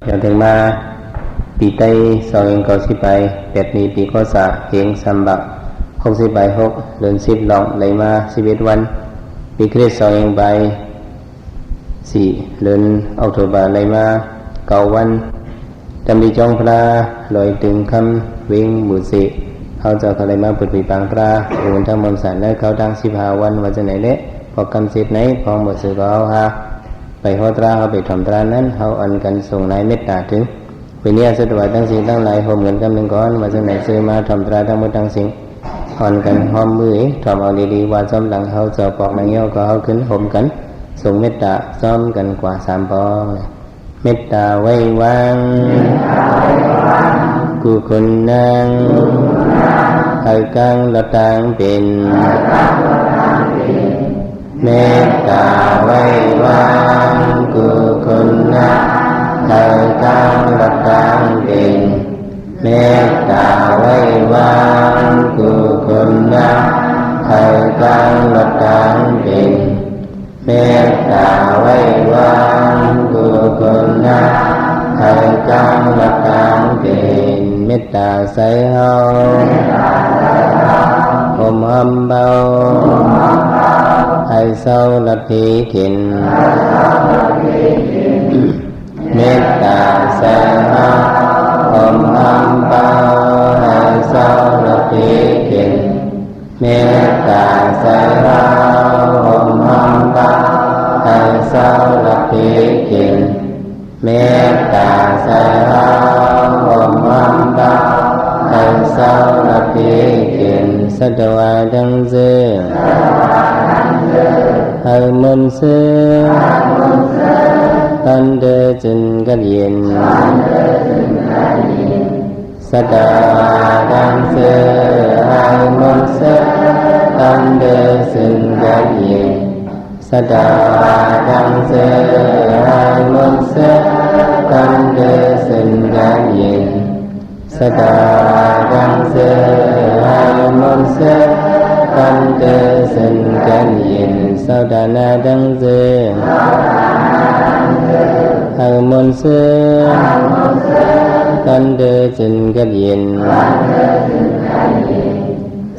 อย่างถึงมาปีไต้สองเองก็สิไป8มีปีก็สะเองสัมบัก6สิไป6เดือน10ลองไหลมา11วันปีคริสต์2เองไป4เดือนออกตุลาไหลมา9วันจำดีจองพระลอยถึงคำวิ่งบุษย์เขาจะเขาไหลมาปุถุปีปังพระอุณทั้งมนต์สันและเขาดัง15วันว่าจะไหนเละพอกำเสร็จไหนพอหมดสื่อก็เอาฮะไปฮอตราเขาไปทำตรานั้นเขาอันกันส่งนายเมตตาถึงวันนี้สะดวกทั้งสิ่งทั้งหลายหอมเงินกำหนึ่งก้อนว่าจะไหนซื้อมาทำตราทั้งหมดทั้งสิ่งอ่อนกันหอมมือทำเอาดีๆว่าซ้อมหลังเขาจะปอกนางเงี้ยวก็เขาขึ้นหอมกันส่งเมตตาซ้อมกันกว่า3 ปองเมตตาไว้วางกุคนนางให้กังละตังเป็นเมตตาไว้วางกุคนนางให้กังละตังเป็นเมตตาไว้วางกุคนนางให้กังละตังเป็นเมตตาไว้วางกุคนนางให้กังละตังเป็นเมตตาใส่เฮาหอมหอมเบาให้เศร้าละผีขินเมตตาใส่เฮาหอมหอมเบาให้เศร้าละผีขินเมตตาใส่เฮาหอมหอมเบาให้เศร้าละผีขินเมตตาใส่เฮาหอมหอมเบาให้เศร้าละผีขินสัตวาดังเสือให้มนต์เสือตันเดจินกัดเย็นสัตวาดังเสือให้มนต์เสือตันเดจินกัดเย็นสัตวาดังเสือให้มนต์เสือตันเดจินกัดเย็นสัตวาดังเสือให้มนต์เสือตันเดจินกัดเย็นสัตวาดังเสือให้มนต์เสือตันเดจินกัดเย็น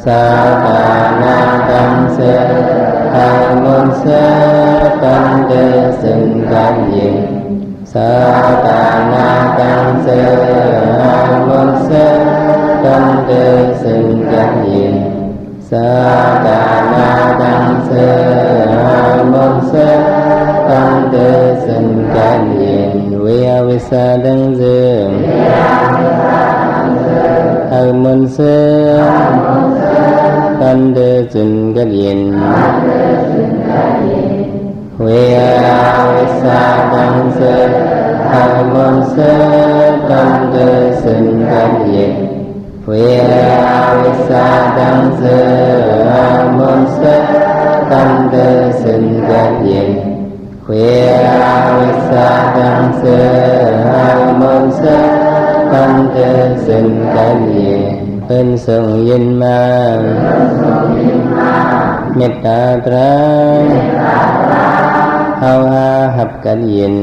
สัตวาดังเสือให้มนต์เสือตันเดจินกัดเย็นสัตวาดังเสือให้มนต์เสือตันเดจินกัดเย็นสัตวาดังเสือให้มนต์เสือตันเดจินกัดเย็นวิยาวิสาดังเสือให้มนต์เสือตันเดจินกัดเย็นวิยาวิสาดังเสือให้มนต์เสือตันเดจินกัดเย็นวิยาวิสาดังเสือให้มนต์เสือตันเดจินกัดเย็นวิยาวิสาดังเสือให้มนต์เสือตันเดจินกัดเย็นเป็นส่งยินมาเมตตาตราเฮาหาหับกัดเย็น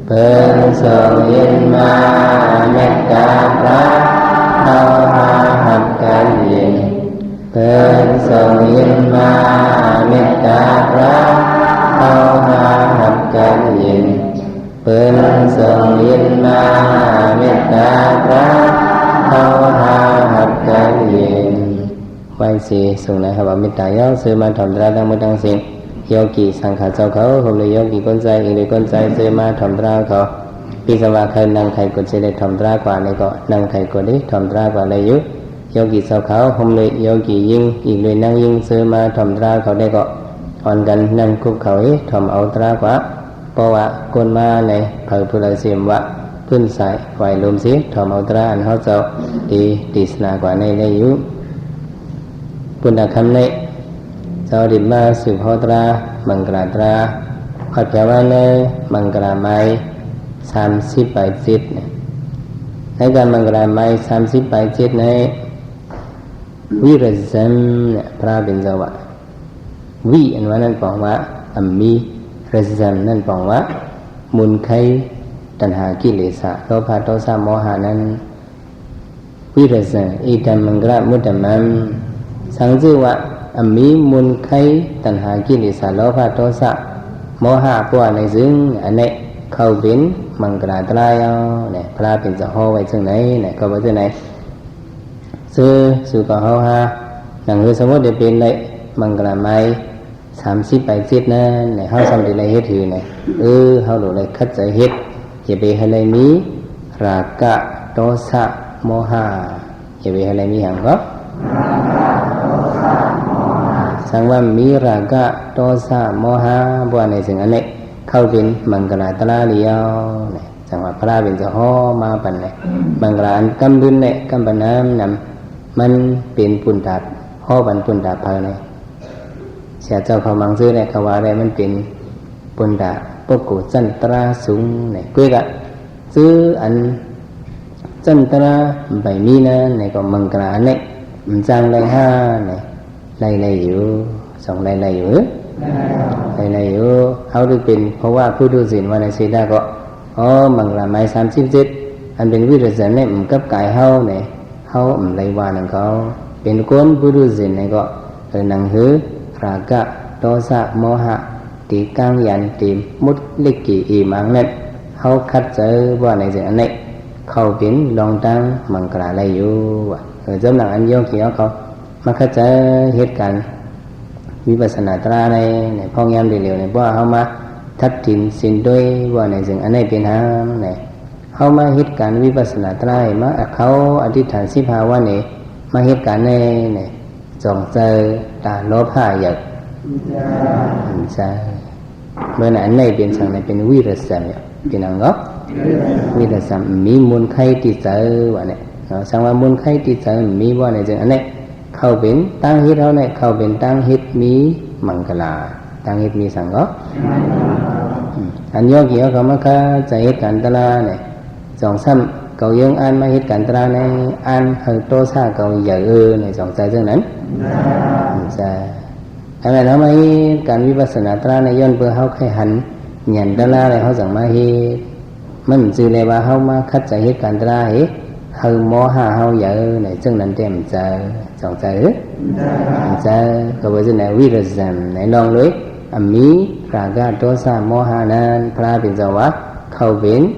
เป็นส่งยินมาเมตตาตราเฮาหาหับกัดเย็นเป็นส่งยินมาเมตตาตราเฮาหาหับกัดเย็นเป็นส่งยินมาเมตตาตราเฮาหาหับกัดเย็นไหว้สีส่งนะครับว่าเมตตาย่อซื้อมาทำตราทั้งหมดทั้งสิ้นโยกีสังขารเจ้าเขาผมเลยโยกีก้นใจอีกเลยก้นใจซื้อมาทำตราเขาปีสวาเคยนั่งไทยกดเฉลยทำตรากว่าในก็นั่งไทยกดได้ทำตรากว่าในยุโยกีเจ้าเขาผมเลยโยกียิ่งอีกเลยนั่งยิ่งซื้อมาทำตราเขาได้ก็อ่อนกันนั่งคุกเขาทำเอาตรากว่าเพราะว่าคนมาในเผยพุทธเสียมว่าพื้นสายไหวลมสิทำเอาตราอันเขาเจ้าดีติสนากว่าในได้ยุปุณณคำในเจ้าดิบมาสืบหอตรามังกรตราขัดแปลว่าในมังกรไม้30 ใบจิตในการมังกรไม้30 ใบจิตในวิริสัมพระเป็นเจ้าว่าวิอันว่านั่นบอกว่ามีริสัมนั่นบอกว่า มูลไขตัณหากิเลสโลภะโทสะโมหะนั้นวิรัสอิตัมมังกะมุตตมังสังจิวะอมีมูลไขตัณหากิเลสโลภะโทสะโมหะพวกในซึ่งอันนี้เข้าเป็นมังกรตรายเนี่ยพระเป็นจะห่อไว้ซึ่งไหนเนี่ยก็ไว้ซึ่งไหนซื้อสุกห่อฮะหนังคือสมมติเป็นเลยมังกรไม้30 bài chết nè này hao xong thì lại hết thì này hao đổ lại khất giải hết chỉ về hai lại mí raga dosa moha chỉ về hai lại mí hàng gốc sang văn mí raga dosa moha buat này dừng anh này khâu bên mangala tala liao này sang văn pra bênจะห่อมาปันnày mangala anh cam bên này cam bên nam nằm มันเป็นปุณดาห่อบันปุณดาภายในเสียเจ้าเขามังซื้อเนี่ยเขาว่าอะไรมันเป็นปุณดาปกุจันตราสูงเนี่ยกุ้ยกะซื้ออันจันตราใบมีนะเนี่ยก็มังกรเนี่ยมันจางไรห้าเนี่ยไรอยู่สองไรอยู่ไรอยู่เขาดูเป็นเพราะว่าผู้ดูสินว่าในสีดาก็มังกรไม้37อันเป็นวิริยะเนี่ยมันกับกายเฮาเนี่ยเฮาไรว่านั่นเขาเป็นคนผู้ดูสินเนี่ยก็หนังหือราคะโทสะโมหะตีกังยันตีมุดลิกิอีมังเนี่ยเขาคัดเจอว่าในสิ่งนี้เขาเป็นลองตั้งมังกรอะไรอยู่จำหนังอันโยกเกี่ยวเขามาคัดเจอเหตุการณ์วิปัสสนาตราในพ่องยามเดียวในเพราะเขามาทัดทินสินด้วยว่าในสิ่งอันนี้เป็นหางเนี่ยเขามาเหตุการณ์วิปัสสนาตรามาเขาอธิษฐาน15 วันนี้มาเหตุการณ์ในเนี่ยจงเจอตาโลภะอยากใช่เมื่อนั้นในเป็นสังในเป็นวิรัสสัมเป็นอังก็วิรัสสัมมีมูลไขติดเจอว่าเนี่ยสังว่ามูลไขติดเจอมีว่าในจังอันนี้เข้าเป็นตั้งฮิตเขาเนี่ยเข้าเป็นตั้งฮิตมีมังกลาตั้งฮิตมีสังก็อันโยกี่เขามาค่ะใจเหตุการณ์ตลาเนี่ยจงซ้ำcầu dương an ma hít cảnh tra này an hơi tô xa cầu giờ này dòng trái dương nắn dạ anh này nó mới cảnh vipassana tra này dân vừa hao khai hành nhận đa la này họ dòng ma hít mình chỉ là bà hao ma khách chạy hít cảnh tra hết hơi mò hà hao giờ này chân nắn tem giờ dòng trái hết dạ cầu với dương này vipassana này non lưới ami raga dosa moha nan pra bin zawa khâu biến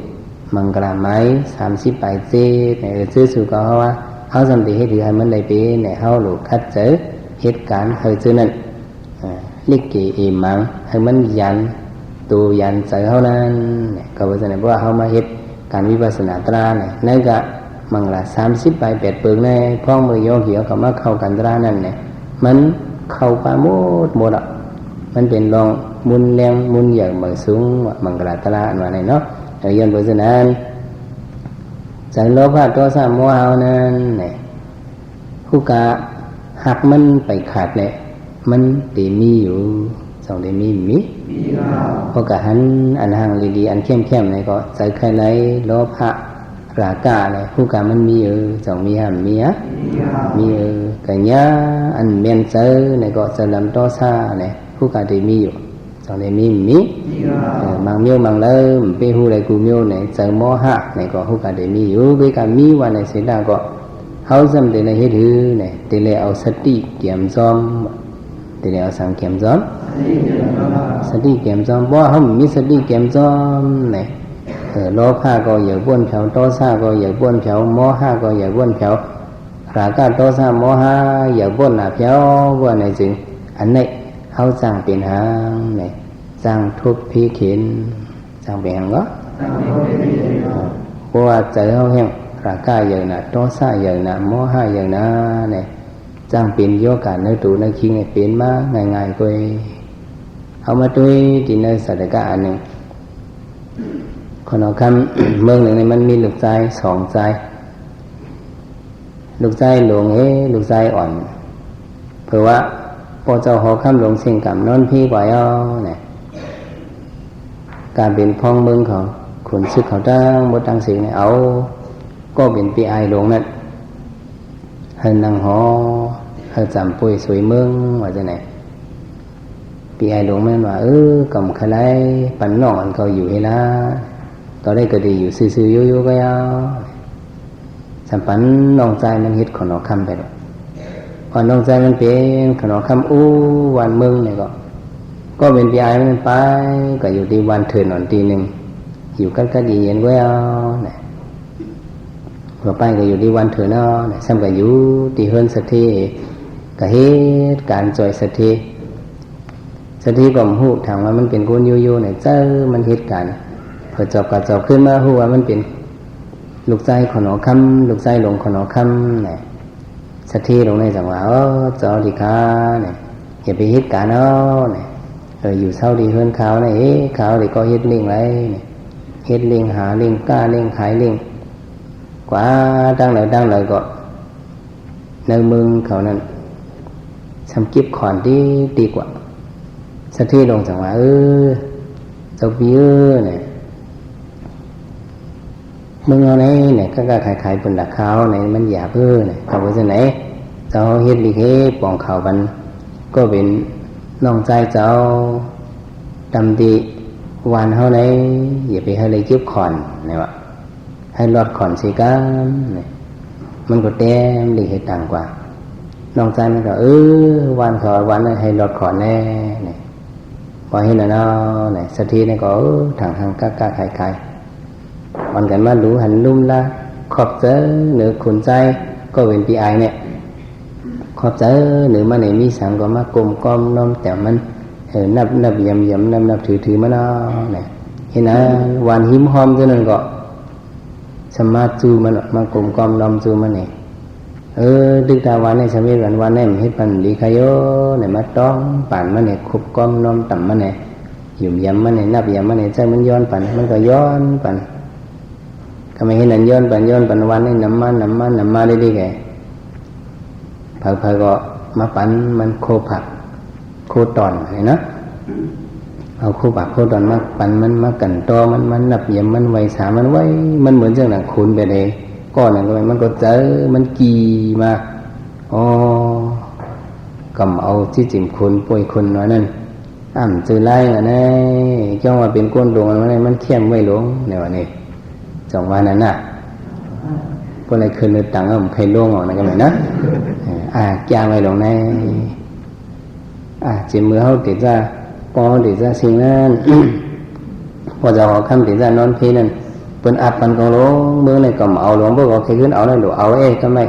มังกรไม้30 bàiเจเนี่ยซื้อสู่ก็ว่าเขาจำเป็นเหตุให้มันได้เป็นเนี่ยเขาหลุดคัดเจอเหตุการณ์เคยเจอนั่นลิกิอิมังให้มันยันตัวยันเจอเขานั้นเนี่ยก็ว่าจะเนี่ยว่าเขามาเหตุการวิปัสสนาตราเนี่ยนั่นก็มังกร30 bài 8 เปิงในพ้องมือโยกเหี่ยวเขามาเข้ากันตรานั่นเนี่ยมันเข้าไปหมดอ่ะมันเป็นรองมุนแรงมุนใหญ่เหมือนสูงมังกรตราอันว่าไหนเนาะย้อนไปฉะนั้นใจโลภะโทสะโมหะนั้นเนี่ยผู้กะหักมันไปขาดเนี่ยมันตีมีอยู่สองตีมีพอกะหันอันห่างดีๆอันเข้มๆเนี่ยก็ใจใครไหลโลภะราคะเนี่ยผู้กะมันมีอยู่สองมีห้ามมีกะเนี้ยอันเมียนเจอเนี่ยก็จะลำโทสะเนี่ยผู้กะตีมีอยู่สองตีมีมังเมียวมังเริ่มไปหูเลยกูเมียวเนี่ยเจอโมหะเนี่ยก็หูกะเดมีอยู่ไปกะมีวันในเสียดาก็เขาจำเดี๋ยวในเหตุเนี่ยเดี๋ยวเอาสติเกี่ยมซ้อมเดี๋ยวเอาสังเกี่ยมซ้อมสติเกี่ยมซ้อมเพราะเขามีสติเกี่ยมซ้อมเนี่ยโลภะก็อย่าบ้วนเผาโทสะก็อย่าบ้วนเผาโมหะก็อย่าบ้วนเผาราคะโทสะโมหะอย่าบ้วนหนาเผาว่าในจริงอันนี้เขาสั่งเป็นหางเนี่ยสร้างทุกข์พิเข็นสร้างเป็นหางก็เพราะว่าใจเขาแห้งราคะอย่างน่ะโทสะอย่างน่ะโมหะอย่างน่ะเนี่ยสร้างเป็นโยกะในตัวในคิงเนี่ยเป็นมาง่ายๆก็เอามาด้วยที่ในสัตว์กะอันหนึ่งคนเอาคำเมืองหนึ่งเนี่ยมันมีลูกใจ2 ใจลูกใจหลวงลูกใจอ่อนเพราะว่าพอเจ้าหอคำหลวงเสียงกำนอนพี่กว่าย่อเนี่ยการเป็นพ้องเมืองของขุนศึกเขาตั้งบทตั้งสิ่งเนี่ยเอาก็เป็นปีไอหลวงนั่นให้นั่งหอให้จำปุยสวยเมืองว่าจะไหน ปีไอหลงมันว่ากำขลายปันน้องอันเขาอยู่ให้ละต่อได้ก็ดีอยู่ซื่อๆโยๆก็ยาวสัมปันน้องใจมันเฮ็ดขนอคำไปหรอกพอน้องใจมันเป็นขนอคำวันเมืองเนี่ยก็เป็นปีไอมันไปก็อยู่ที่วันเถิดหนอนทีหนึ่งอยู่กันก็ดีเย็นก็ยาวเนี่ยพอไปก็อยู่ที่วันเถิดเนาะเนี่ยซ้ำก็อยู่ที่เฮิรนสักทีก็เฮ็ดการจอยสักทีสักทีก็หูถามว่ามันเป็นคนโยๆเนี่ยเจ้ามันเฮ็ดการพอจอบก็จอบขึ้นมาหูว่ามันเป็นลูกใจขนอคำลูกใจหลงขนอคำเนี่ยสักทีลงในจังหวะจอดีค่ะเนี่ยอย่าไปเฮ็ดการเนาะเนี่ยอยู่เศร้าดีเฮิรนเขาเนี่ยเขาเดี๋ยวก็เฮ็ดเลี้ยงไรเนี่ยเฮ็ดเลี้ยงหาเลี้ยงกล้าเลี้ยงขายเลี้ยงกว่าตั้งเลยก็ในเมืองเขานั้นทำกิบขอนที่ดีกว่าสักทีลงจังหวะเจ้าปีเนี่ยมึงเอาไหนเนี่ยก็ขายบนดักเขาเนี่ยมันหยาบเนี่ยเขาว่าจะไหนเจ้าเฮ็ดลิเกปองเขาบันก็เป็นน้องใจเจ้าดำดีวันเท่าไหนอย่าไปให้เลยกิบขอนเนี่ยวะให้รอดขอนสิกันเนี่ยมันก็แต้มลิเกต่างกว่าน้องใจมันก็วันขอวันให้รอดขอนแน่เนี่ยพอเห็นแล้วเนาะเนี่ยสักทีเนี่ยก็ทางกล้าขายวันกันมาดูหันลุ่มละขอบเจอหรือขุนใจก็เป็นปีไอเนี่ยขอบเจอหรือมาไหนมีสังก็มากลมกลมน้อมแต่มันนับยำนับถือมาเนาะเนี่ยเห็นนะวันหิมหอมเท่านั้นก็สมาจูมันมากลมกลมน้อมจูมันเนี่ยดึกตาวันในสมัยวันเนี่ยมันเฮ็ดปันดีขยโยเนี่ยมาต้องปั่นมันเนี่ยคุบกลมน้อมต่ำมันเนี่ยหยุ่มยำมันเนี่ยนับยำมันเนี่ยใจมันย้อนปั่นมันก็ย้อนปั่นก็ไม่เห็นนั่นย้อนปั่นวันนี่น้ำมันได้ดีแก่เผาก็มาปั่นมันโคผักโคตอนเห็นนะเอาโคผักโคตอนมาปั่นมันมากันตอมันนับยำมันไวสามันไว้มันเหมือนเจ้าหนังขุนไปเลยก้อนนั่นก็มันก็เจอมันกีมากำเอาที่จิ้มขุนป่วยขุนน้อยนั่นเจอไล่อ่ะนี่จ้องว่าเป็นก้นดวงมันเข้มไม่หลงในวันนี้จังหวะนั้นน่ะก็เลยคืนนึกตังผมเคยล่วงออกนะก็เหมือนนะจ้างไม่หลงในจิ้มมือเขาติดจะปอติดจะสิ่งนั้นพอจะขอคำติดจะนอนพีนั่นเป็นอัดปันกองลงเมื่อในกำเอาหลวงพ่อก็เคยขึ้นเอานั่นดูเอาก็ไม่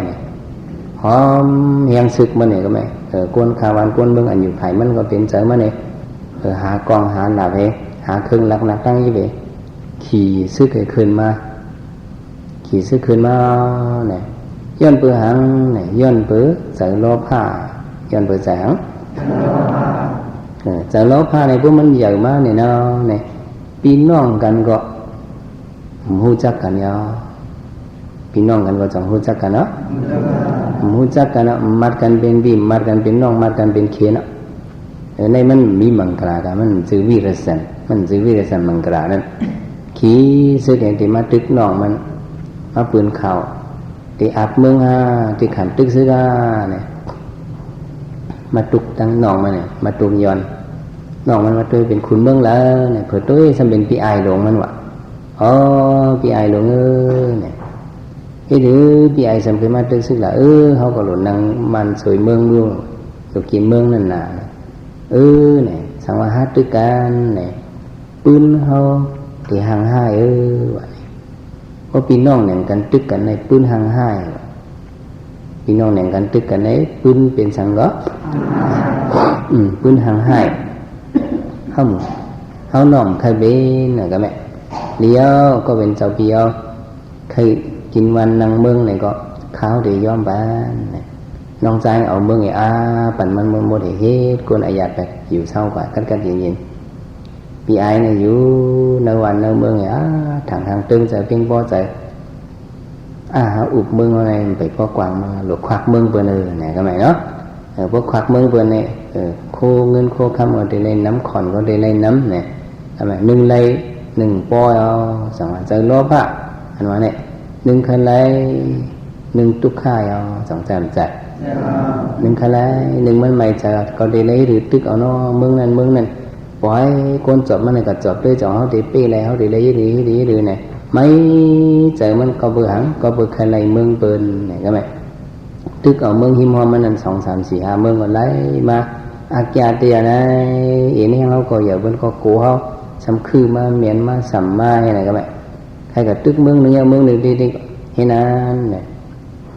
หอมเฮียงซึกมันเนี่ยก็ไม่กวนคาวันกวนเมืองอันอยู่ไผ่มันก็เป็นเจอมันเนี่ยหากองหาหนาเพหาเครื่องหลักตั้งยี่เบขี่ซึกขึ้นมาเนี่ยย้อนปือหังเนี่ยย้อนปือใส่ล้อผ้าย้อนปือใส่หังใส่ล้อผ้าในพวกมันใหญ่มากเนี่ยเนาะเนี่ยปีน้องกันก็หูจักกันยาพี่น้องกันก็จังหูจักกันเนาะหูจักกันเนาะมัดกันเป็นบีมัดกันเป็นน้องมัดกันเป็นเขียนเนาะในมันมีมังกรากันมันจือวิรสันมังกรานั่นขี่เสื้อแดงที่มาตึกน้องมันมาปืนเข่าที่อับเมืองที่ขันตึกเสื้อเนี่ยมาตุกตั้งน้องมันเนี่ยมาตุกย้อนน้องมันมาตัวเป็นขุนเมืองแล้วเนี่ยเผื่อตัวสำเป็นปีไอหลงมันวะปีไอหลงเนี่ยหรือปีไอสำเป็นมาตึกซึ่งละเขาก็หล่นนางมันสวยเมืองด้วยตัวกินเมืองนั่นน่ะเนี่ยสังวาฮัตตึกกันเนี่ยปืนเขาที่ห่างห้ายวะนี่เพราะพี่น้องเนี่ยกันตึกกันในปืนห่างห้ายพี่น้องเนี่ยกันตึกกันในปืนเป็นสังก็ปืนห่างห้ายเขาหน่อมใครเป็นน่ะก็แม่เลี้ยวก็เป็นเจ้าเปียวเคยกินวันนางเมืองเนี่ยก็ข้าวเดี๋ยวย้อมบ้านน้องใจเอาเมืองไอ้ปั่นมันโมเดเฮ็ดกวนอาญาไปอยู่เศร้ากว่ากันเย็นปีไอเนี่ยอยู่ในวันในเมืองไอ้ทางตึงใจเพียงพอใจอุบเมืองอะไรไปพอกวางมาหลบควักเมืองเปิดเนี่ยก็แม่เนาะพวกควักเมืองเปิดเนี่ยโคเงินโคคำก็ได้เลยน้ำขอนก็ได้เลยน้ำเนี่ยทำไมหนึ่งเลยหนึ่งปอยสังวาใจล้อผ้าอันว่าเนี่ยหนึ่งคันเลยหนึ่งตุกข่ายสังใจ หนึ่งใครหนึ่งมันไม่จะก็ได้lấyหรือตึกเอาเนาะเมืองนั้นปล่อยคนจบมันก็จบด้วยจอเขาได้ปีแล้วเขาได้lấyดีเลยnày mấy trờiมันก็เบื่อหังก็เบื่อใครlấyเมืองเปิลnày các bạnตึกเอาเมืองหิมหอมมันนั่น2 3 4 5เมืองก็lấyมาอาแกเตียนะอีนี่เขาก็อย่าเพิ่นก็กูเขาซ้ำคือมาเมียนมาสัมมาให้ไหนก็แบบใครก็ตึกเมืองนึงเมืองนึงดีๆให้นั้นเนี่ย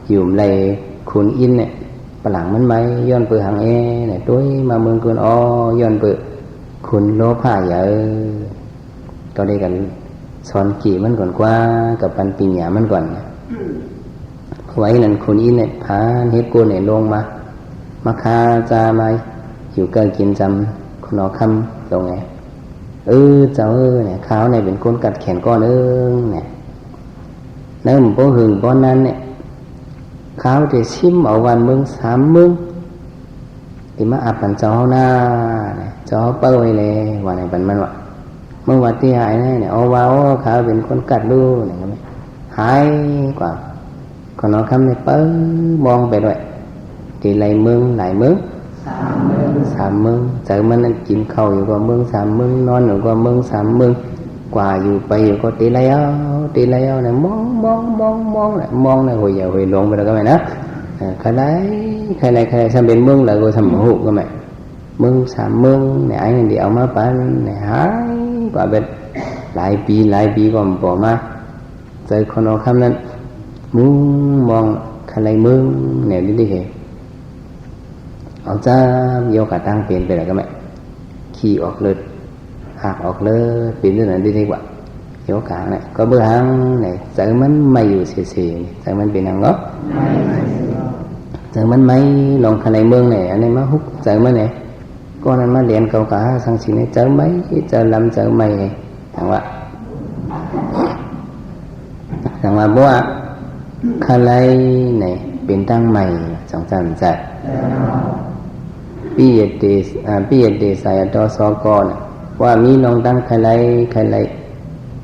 อยู่ในขุนอินเนี่ยปหลังมันไหมย้อนเปิดหางเนี่ยด้วยมาเมืองกุนย้อนเปิดขุนโลภะอย่าก็ได้กันสอนกี่มันก่อนกว่ากับปันปิญญามันก่อนไว้นั่นขุนอินเนี่ยพาเฮ็ดกูเนี่ยลงมาคาจามาอยู่เกินกินจำคนอคำตรงไงเจ้าเนี่ยเขาเนี่ยเป็นคนกัดแขนก้อนเนี่ยแล้วมันป้อหึงป้อนนั้นเนี่ยเขาจะชิมเอาวันมึง3 มื้อที่มาอับมันเจ้าหน้าเนี่ยเจ้าเป้าไว้เลยวันไหนเป็นมันวะเมื่อวันที่หายเนี่ยเอาว่าเขาเป็นคนกัดลูเนี่ยก็ไม่หายกว่าคนอคำเนี่ยเปิ้ลมองไปด้วยที่ไหลมึงหลายมื้อ3 มื้อเจอมันนั่นกินข้าวอยู่ก็มึง3 มื้อนอนอยู่ก็มึง3 มื้อกว่าอยู่ไปอยู่ก็ตีแล้วเนี่ยมองlại mong này hồi lộnไปแล้วcác mẹ đó khai này xem bên mương là rồi thầm hụt các mẹ mương 3 มื้อnày anh đi ông má bán này hái quả bên lại bị còn bỏ ma rồi con nó khăm nên muốn mong khai này mương này đi hèเอาจ้าโยกตั้งเปลี่ยนไปแล้วก็ไม่ขี่ออกเลยหักออกเลยเปลี่ยนที่ไหนดีกว่าโยกเนี่ยก็เบื่อหังเนี่ยใจมันไม่อยู่เสียใจมันเป็นอย่างงบใจมันไม่ลงขณะเมืองเนี่ยอันนี้มาฮุกใจมันเนี่ยก็นั้นมาเรียนเก่าๆสังสิเนี่ยใจไม่ใจลำใจไม่อย่างว่าบัวขณะเนี่ยเป็นตั้งใหม่สองสามใจปีเดสายต่อสอกรว่ามีน้องตั้งใครไร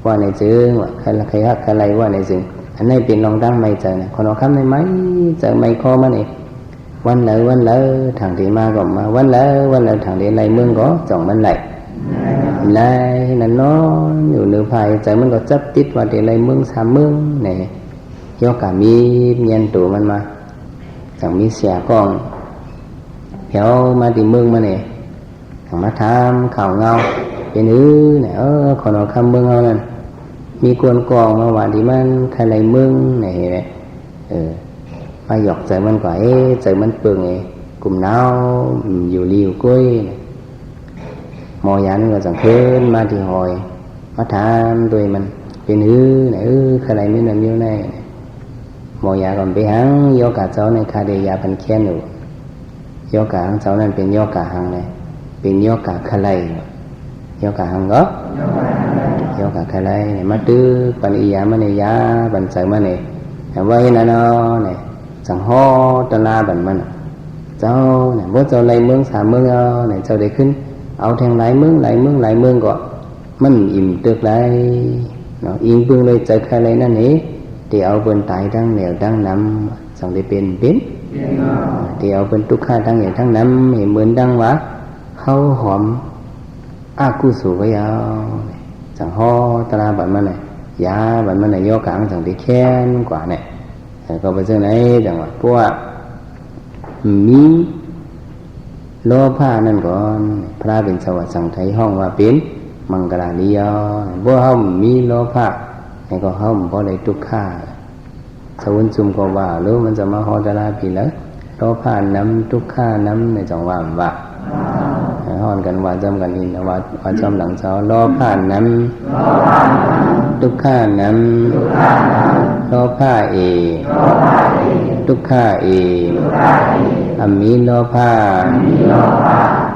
ว่าในจึงว่าใครฮักใครว่าในจึงอันนี้เป็นน้องตั้งไม่เจอเนี่ยคนเราคำในไหมเจอไม่คอมันเองวันเลยทางที่มาก็มาวันเลยทางที่ไรเมืองก็จ่องมันไหลนั่นน้องอยู่เหนือภายใจมันก็จับติดว่าที่ไรเมือง3 มื้อเนี่ยย่อกามีเมียนตัวมันมาจังมีเสียกล้องเดี๋ยวมาที่เมืองมาเนี่ยมาทำข่าวเงาเป็นเนี่ยคนเราคำเมืองเอานั่นมีกวนกองมาว่าที่มันใครไรเมืองเนี่ยมาหยอกใจมันกว่าใจมันเปลืองกลุ่มน้าวอยู่ริวกุ้ยมอยันก็จังเพิ่นมาที่หอยมาทำด้วยมันเป็นเนี่ยใครไรไม่นานเดียวแน่มอยาก่อนไปหังโยกะเจ้าในคาเดียพันแค้นอยู่โยกะหังเจ้านั่นเป็นโยกะหังเลยเป็นโยกะคาไลโยกะหังก็โยกะคาไลเนี่ยมาตื้อปันอียามันเนี่ยยาปันใส่มันเนี่ยไว้นั่นเนี่ยจังห่อตะลาบันมันเจ้าเนี่ยว่าเจ้าไรเมือง3 มื้อเนี่ยเจ้าได้ขึ้นเอาแทงหลายเมืองก็มันอิ่มตึกไรเนาะอิ่มเบื้องเลยใจใครไรนั่นนี่ที่เอาเป็นตายทั้งเหนียวทั้งน้ำสั่งได้เป็นที่เอาเป็นทุกข์ทั้งเหนียวทั้งน้ำเหมือนดังวะเขาหอมอากุสุไว้เอาสั่งห่อตราบันมันเนี่ยยาบันมันเนี่ยย่อกลางสั่งได้แค้นกว่าเนี่ยก็ไปเจอไหนจังหวะพวกมีโลภะนั่นก่อนพระเป็นสวัสดิ์สั่งไทยห้องว่าเป็นมังกรลียพวกเขามีโลภะนี่ก็ห้ามเพราะอะไรทุกข้าสวุนจุมก็ว่าหรือมันจะมาฮอดาราปีแล้วโลภะน้ำทุกข้าน้ำในจังหวะว่าฮ้อนกันว่าจำกันอินว่าจำหลังเช้าโลภะน้ำทุกข้าน้ำโลภะทุกข้าอัมมีโลภะ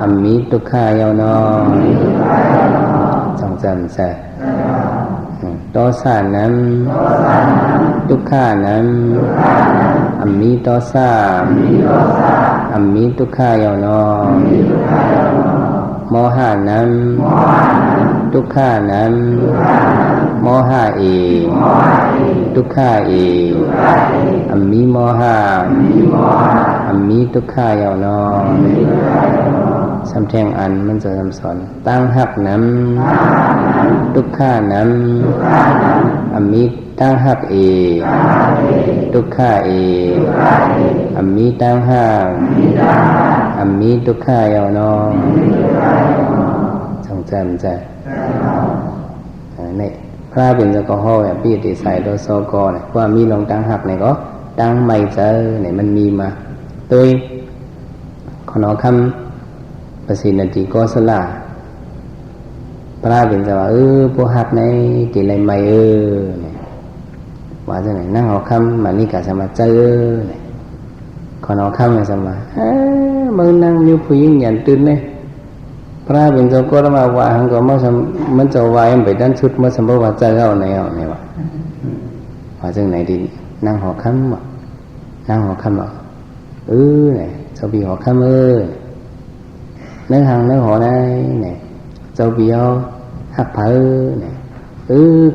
อัมมีทุกข้ายาวนอจงจำใส่โตสานั้นทุกขานั้นอัมมีโตสาอัมมีทุกขายาวนอโมหานั้นทุกขานั้นโมหะทุกขาอัมมีโมหะอั อัมมีทุกข้ายาวนอนสำแทงอันมันจะทำสอนตั้งหักน้ำทุกข้าน้ำอัมมีตั้งหักเอทุกข้าเออัมมีตั้งหักอัมมีทุกข้ายาวนอนจงจำใจนี่พระเป็นจะก็ห้อยพี่ติใส่ตัวโซกอเนี่ยว่ามีลงตั้งหักเนี่ยก็ตั้งไม่เจอเนี่ยมันมีมาตัวขอนอคำประสิทธิโกสลาพระเป็นจะว่าพวกหักในตีไรไม่เนี่ยว่าจะไหนนั่งหอคำมานี่กะสมาเจอเนี่ยขอนอคำเนี่ยสมามึงนั่งอยู่ผู้หญิงยันตื่นเลยพระเป็นเจ้าก็มาว่าหังก็มันจะวายมันไปด้านชุดมันสมบูรณ์ว่าเจอเอาไหนเอาไหนวะว่าจังไหนดีนั่งหอคำวะนั่งหอคำวะเนี่ยเจ้าพี่หอคำเนื้อหางเนื้อหอไหนเนี่ยเจ้าพี่เอาหักเผอเนี่ย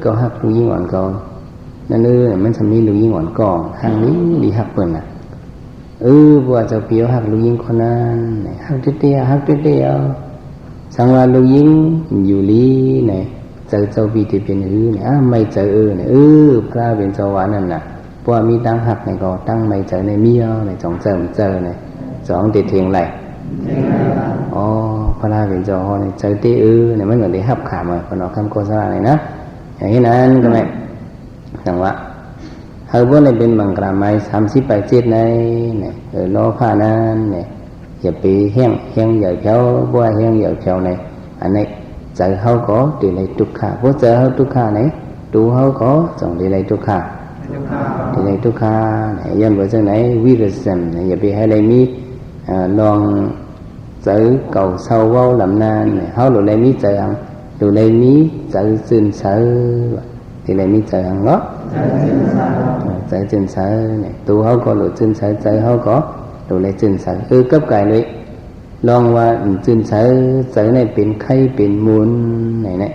ก็หักลูกยิ่งอ่อนก่อนนั่นเนี่ยมันจะมีลูกยิ่งอ่อนก่อนหางนี้ดีหักเปิ่นน่ะบัวเจ้าพี่เอาหักลูกยิ่งคนนั้นเนี่ยหักเตี้ยหักเตี้ยสังวาลูกยิ่งอยู่ลีเนี่ยเจ้าพี่ที่เป็นเนี่ยไม่เจอเนี่ยพระเป็นเจ้าวานั่นน่ะเพราะมีตั้งหักเนี่ยก็ตั้งไม่เจอในเมียวเนี่ยจงเจอเนี่ยจองติดเทียงไหลพระเป็นเจ้าเนี่ยเจอตีเนี่ยมันเหมือนได้หับขามาคนออกคำโฆษณาเนี่ยนะอย่างนี้นั้นก็ไม่จังหวะเฮาบ่ได้เป็นบังกราไม้30 ไป7ในเนี่ยล้อผ้านั้นเนี่ยอย่าไปแห้งใหญ่เพียวบ่แห้งใหญ่เพียวในอันนี้เจอเฮาก็ตีเลยทุกข์บ่เจอเฮาทุกข์ไหนดูเฮาก็จงตีเลยทุกข์ตีเลยทุกข์เนี่ยยันว่าจังไหนวิริสัมเนี่ยอย่าไปให้ได้มีลองเจอเก่าเศร้าเว้าลำนานเนี่ยเฮาหลุดเลยมีเจออังหลุดเลยมีเจอจืนเสือตีเลยมีเจออังเนาะเจอจืนเสือเนี่ยตัวเฮาก็หลุดจืนเสือเจอเฮาก็หลุดเลยจืนเสือcấpไก่เลยลองว่าจืนเสือเจอในเป็นไข้เป็นมูลไหนเนี่ย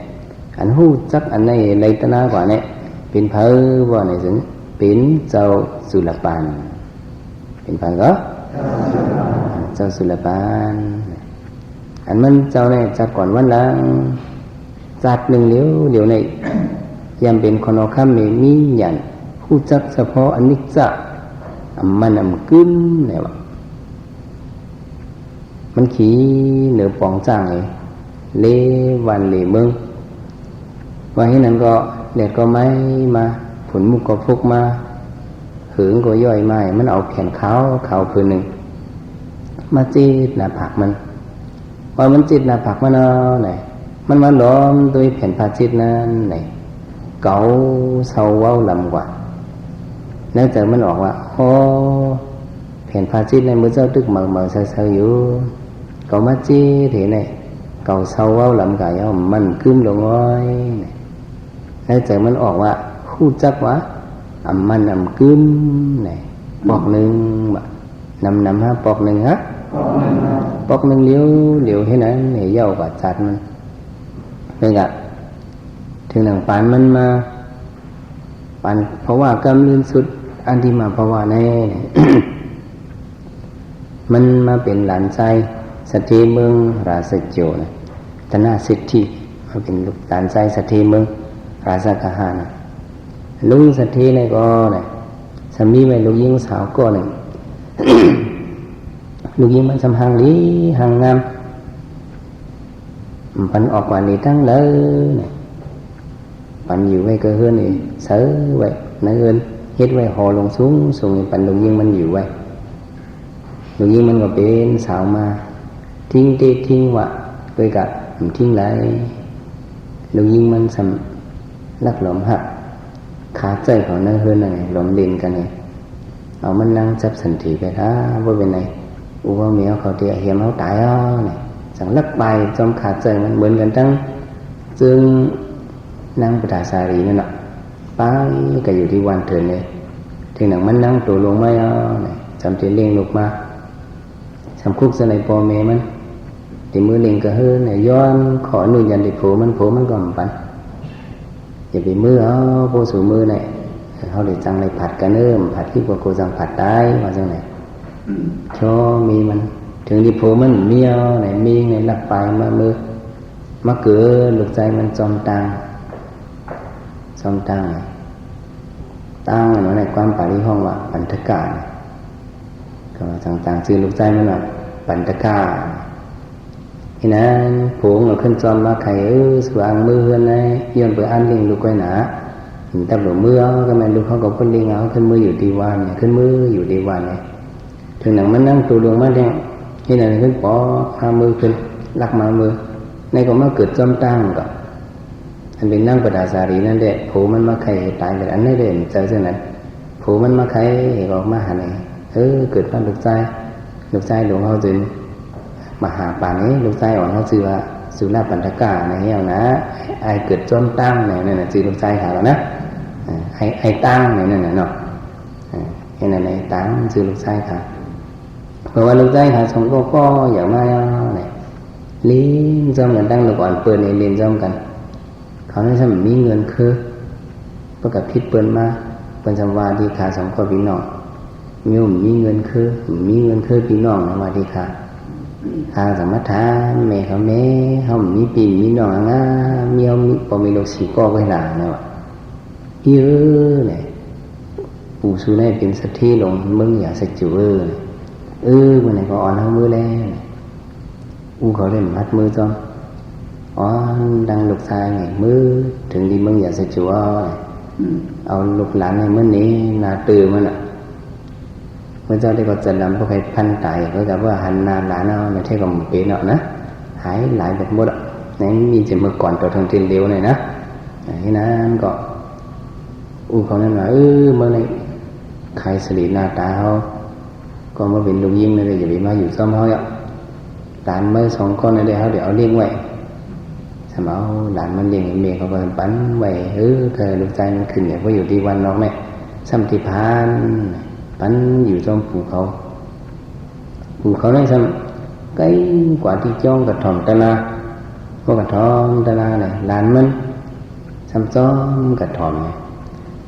อันหู้จักอันในเลยตนากว่าเนี่ยเป็นเพ้อว่าไหนถึงเป็นเจ้าสุรปานเป็นพันก็เจ้าสุรปานอันมันเจ้าเนี่ยจัดก่อนวันละจัดหนึ่งเดี๋ยวในยามเป็นคนเอาข้ามมีหยันผู้จักเฉพาะอันนี้จะมันกึ้นเนี่ยวะมันขี้เหนือปองจ่างเลยเลวันเลเมืองว่าให้นั้นก็เด็ดก็ไม่มาผลมุกก็พกมาหืงก็ย่อยไม้มันเอาแขนขาวผืนหนึ่งมาจีดหน้าผากมันพอมันจีดหน้าผากมันไหนมันมาล้อมด้วยแผ่นผ้าจีดนั้นไหนเก๋าเศร้าเว้าลำกว่าแล้วแต่มันออกว่าแผ่นผ้าจีดในมือเจ้าตึกเหม่อเซออยู่ก็มาจีดเห็นไหนเก๋าเศร้าเว้าลำกายมันกึ้มลงง้อยแล้วแต่มันออกว่าคู่จักวะมันกึ้มไหนปอกหนึ่งนำฮะปอกหนึ่งฮะปอกหนึ่งเลี้ยวให้นั้นเนี่ยเย่ากว่าจัดมันเป็นกับถึงหนังปานมันมาปานเพราะว่ากำลืนสุดอันที่มาเพราะว่าแน่ มันมาเป็นหลานชายสถีเมืองราชโจนะธนาสิทธิมาเป็นลูกหลานชายสถีเมืองราชกหานะลุงสถีเนี่ยก็เนี่ยสามีไปลูกยิงสาวก็หนึ่ง ลูกยิงมันสำหางลีหางงามปันออกกว่านี้ทั้งเลยเนี่ยปันอยู่ไว้ก็เฮือนนี่เสือไว้นั่นเฮือนเฮ็ดไว้ห่อลงสูงปันลูกยิงมันอยู่ไว้ลูกยิงมันก็เป็นสาวมาทิ้งวะด้วยกับทิ้งไรลูกยิงมันสำลักหลอมหักขาใจของนั่นเฮือนนั่นไงหลอมเด่นกันไงเอามันนั่งจับสันติไปท่าว่าเป็นไงว่าเมียเขาเตี้ยเหี่ยมเขาตายเนี่ยสั่งลักไปจอมขาดใจมันเหมือนกันทั้งจึงนั่งประดาสารีนั่นแหละป้าก็อยู่ที่วันเถินเลยถึงหนังมันนั่งตัวลงไม่เนี่ยจำเตียเลี้ยงลูกมาจำคุกสนัยปอเมมันตีมือเลี้ยงก็เฮือเนี่ยย้อนขอหนุนยันติโผมันก่อนปันอย่าไปมือโพสูมือเนี่ยเขาเลยจังเลยผัดกันผัดที่พวกโกจังผัดได้มาจังไหน cho mi mình thường đi phố mình miêu này mi này lặp bài mà mơ mắc cửa lục dây mình trong tăng này tăng này nó này quan phải đi không ạ bản tất cả này cònต่างๆชื่อลูกใจมันว่าปันตะกาที่นั้นผงเราขึ้นจอมมาไข่สว่างมือเฮือนในย้อนเปิดอันเลี้ยงลูกไว้หนาหินตับหลวมือก็แม่ลูกเขาก็พ้นเลี้ยงเอาขึ้นมืออยู่ดีวันเนี่ยขึ้นมืออยู่ดีวันเนี่ยถึงหนังมันนั่งตัวดวงมันเนี่ยที่นั่นขึ้นปอพามือขึ้นลักมามือในก็มาเกิดจอมตั้งก็อันเป็นนั่งประดาสารีนั่นแหละผงมันมาไข่ตายแบบอันนี้เด่นเจอเช่นนั้นผงมันมาไข่ออกมาหันไหนเกิดว่าลูกใจหลวงเขาจึงมาหาป่านนี้ลูกใจอ่อนเขาชื่อว่าสุราปันตะกาในเงี้ยนะไอเกิดจอมตั้งเนี่ยนั่นน่ะชื่อลูกใจหาแล้วนะไอตั้งเนี่ยนั่นน่ะเนาะไอ้นั่นไอตั้งชื่อลูกใจค่ะเพราะว่าลูกใจค่ะสองก็อย่างมาเนี่ยลิ้นจอมกันตั้งลูกอ่อนเปิดในเรียนจอมกันเขาได้ทำมีเงินคือประกับพิษเปิดมาเป็นจำวาดีขาสองก็พี่น้องมีเงินคือพี่น้องนะว่าดีค่ะสมถะแม่เขาแม่เขามีปีมีน้องง่ามีพอมีโลกสีก็ไว้หลานะว่าเยอะเนี่ยปู่สูได้เป็นสัตที่ลงมึงอย่าสักจูวันไหนก็อ่อนทั้งมือแล้วเขาเล่นมัดมือจอมอ่อนดังลูกชายไงมือถึงดีมึงอย่าสักจูเอาลูกหลานในมื้อนี้นาตื่นมันอ่ะเมื่อเจ้าได้ก็จะลำพวกใครพันตายก็จะว่าหันนาหลานเอาในเท่กับหมู่ปีเนาะนะหายหลายแบบหมดอ่ะนั่นมีจะเมื่อก่อนตัวทางเทียนเลี้ยวหน่อยนะที่นั้นก็เขานั่นว่าเมื่อไหร่ใครสลีหน้าตาเขาก็มาเป็นลูกยิ่งเลยอย่าไปมาอยู่ซ้อมเขาอ่ะหลานเมื่อสองคนในเดียวเขาเดี๋ยวเอาเลี้ยงไว้สมัยหลานมันเลี้ยงเมียเขาก็ปั้นไว้เคยลูกใจมันขึ้นเนี่ยว่าอยู่ที่วันนอกเนี่ยซ้ำที่พานปั้นอยู่จอมปู่เขาได้ซ้ำcái quảที่จ้องกระถอมตะลาพวกกระถอมตะลาเนี่ยหลานมันซ้ำจ้อมกระถอมเนี่ย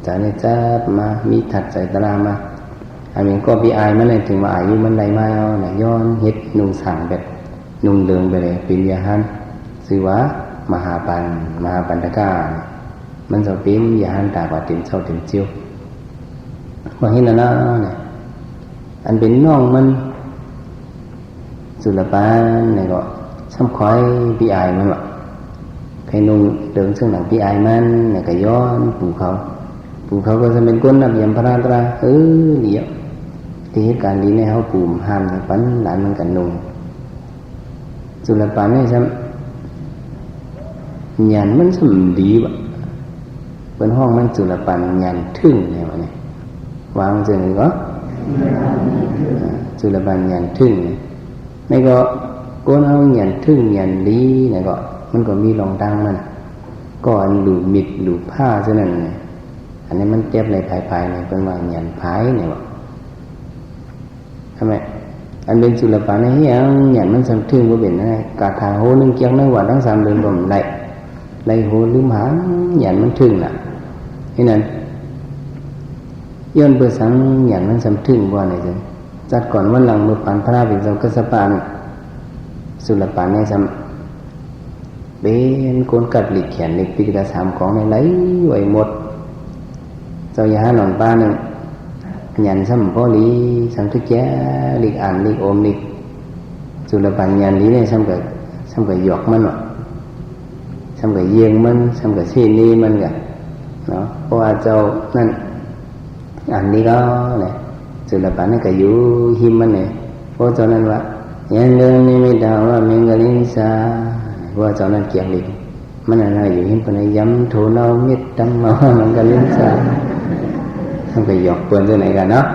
จากนี้จะมามีถัดใส่ตะลามาอันนี้ก็พี่อายมันเลยถึงว่าอายุมันได้มาเอาเนี่ยย้อนเฮ็ดนุ่งสั่งแบบนุ่งเดิงไปเลยปิญญาหันชื่อว่ามหาปันตะกามันจะเป็นยาหันตากว่าเต็มเช้าเต็มเจียวว่าเห็นแล้วนะเนี่ยอันเป็นน้องมันสุรปานเนี่ยก็ซ้ำคอยพี่อายมันวะใครนุ่งเดินซึ่งหลังพี่อายมันเนี่ยก็ย้อนปู่เขาก็จะเป็นก้นนับยมพระราตราเหลียวที่เหตุการณ์นี้ในเขาปู่ห้ามปันหลานมันกันนุ่งสุรปานเนี่ยซ้ำยันมันสมดีวะเป็นห้องมันสุรปานยันทึ่งเนี่ยวะเนี่ยวางเจอหรือก็สุรปานยันทึ่งนี่ก็ก้นเอายันทึ่งยันดีเนี่ยก็มันก็มีรองดังมันก็อันหลูมิดหลูผ้าเท่านั้นเนี่ยอันนี้มันเจ็บในภายในเป็นว่ายันพายเนี่ยวะทำไมอันเป็นสุรปานในเฮียงยันมันสัมทึ่งว่าเป็นอะไรกาถาโหนึงเกียงนึงว่าทั้ง3 เดือนผมไล่โหลืมหายันมันทึ่งน่ะนี่นั่นย้อนเปิดสังยันมันสัมทึ่งว่าไหนจังจัดก่อนวันหลังมือปานพระเป็นเจ้ากษัตริย์สุรปานในสัมเป็นคนกัดหลีกแขนหลีกปีกระสามของในไหลไหวหมดเจ้ายาหนอนป้าหนึ่งยันสัมพ่อลีสัมทุกแย่หลีกอ่านหลีกอมหลีกสุรปานยันลีเนี่ยสัมกับหยอกมันวะสัมกับเยียงมันสัมกับชีนีมันกะเนาะเพราะว่าเจ้านั่นอันนี้ก็เนี่ยสุรปานนี่ก็อยู่หิมมันเนี่ยเพราะเจ้านั้นว่ายันเรื่องนี้ไม่ดาวว่าเมงกลินซาเพราะเจ้านั้นเกี่ยงหลีกมันอะไรอยู่หิมปนย้ำโถเนาเม็ดดำมาเมงกลินซาสัมกับหยอกเปิ่นตัวไหนกันเนาะ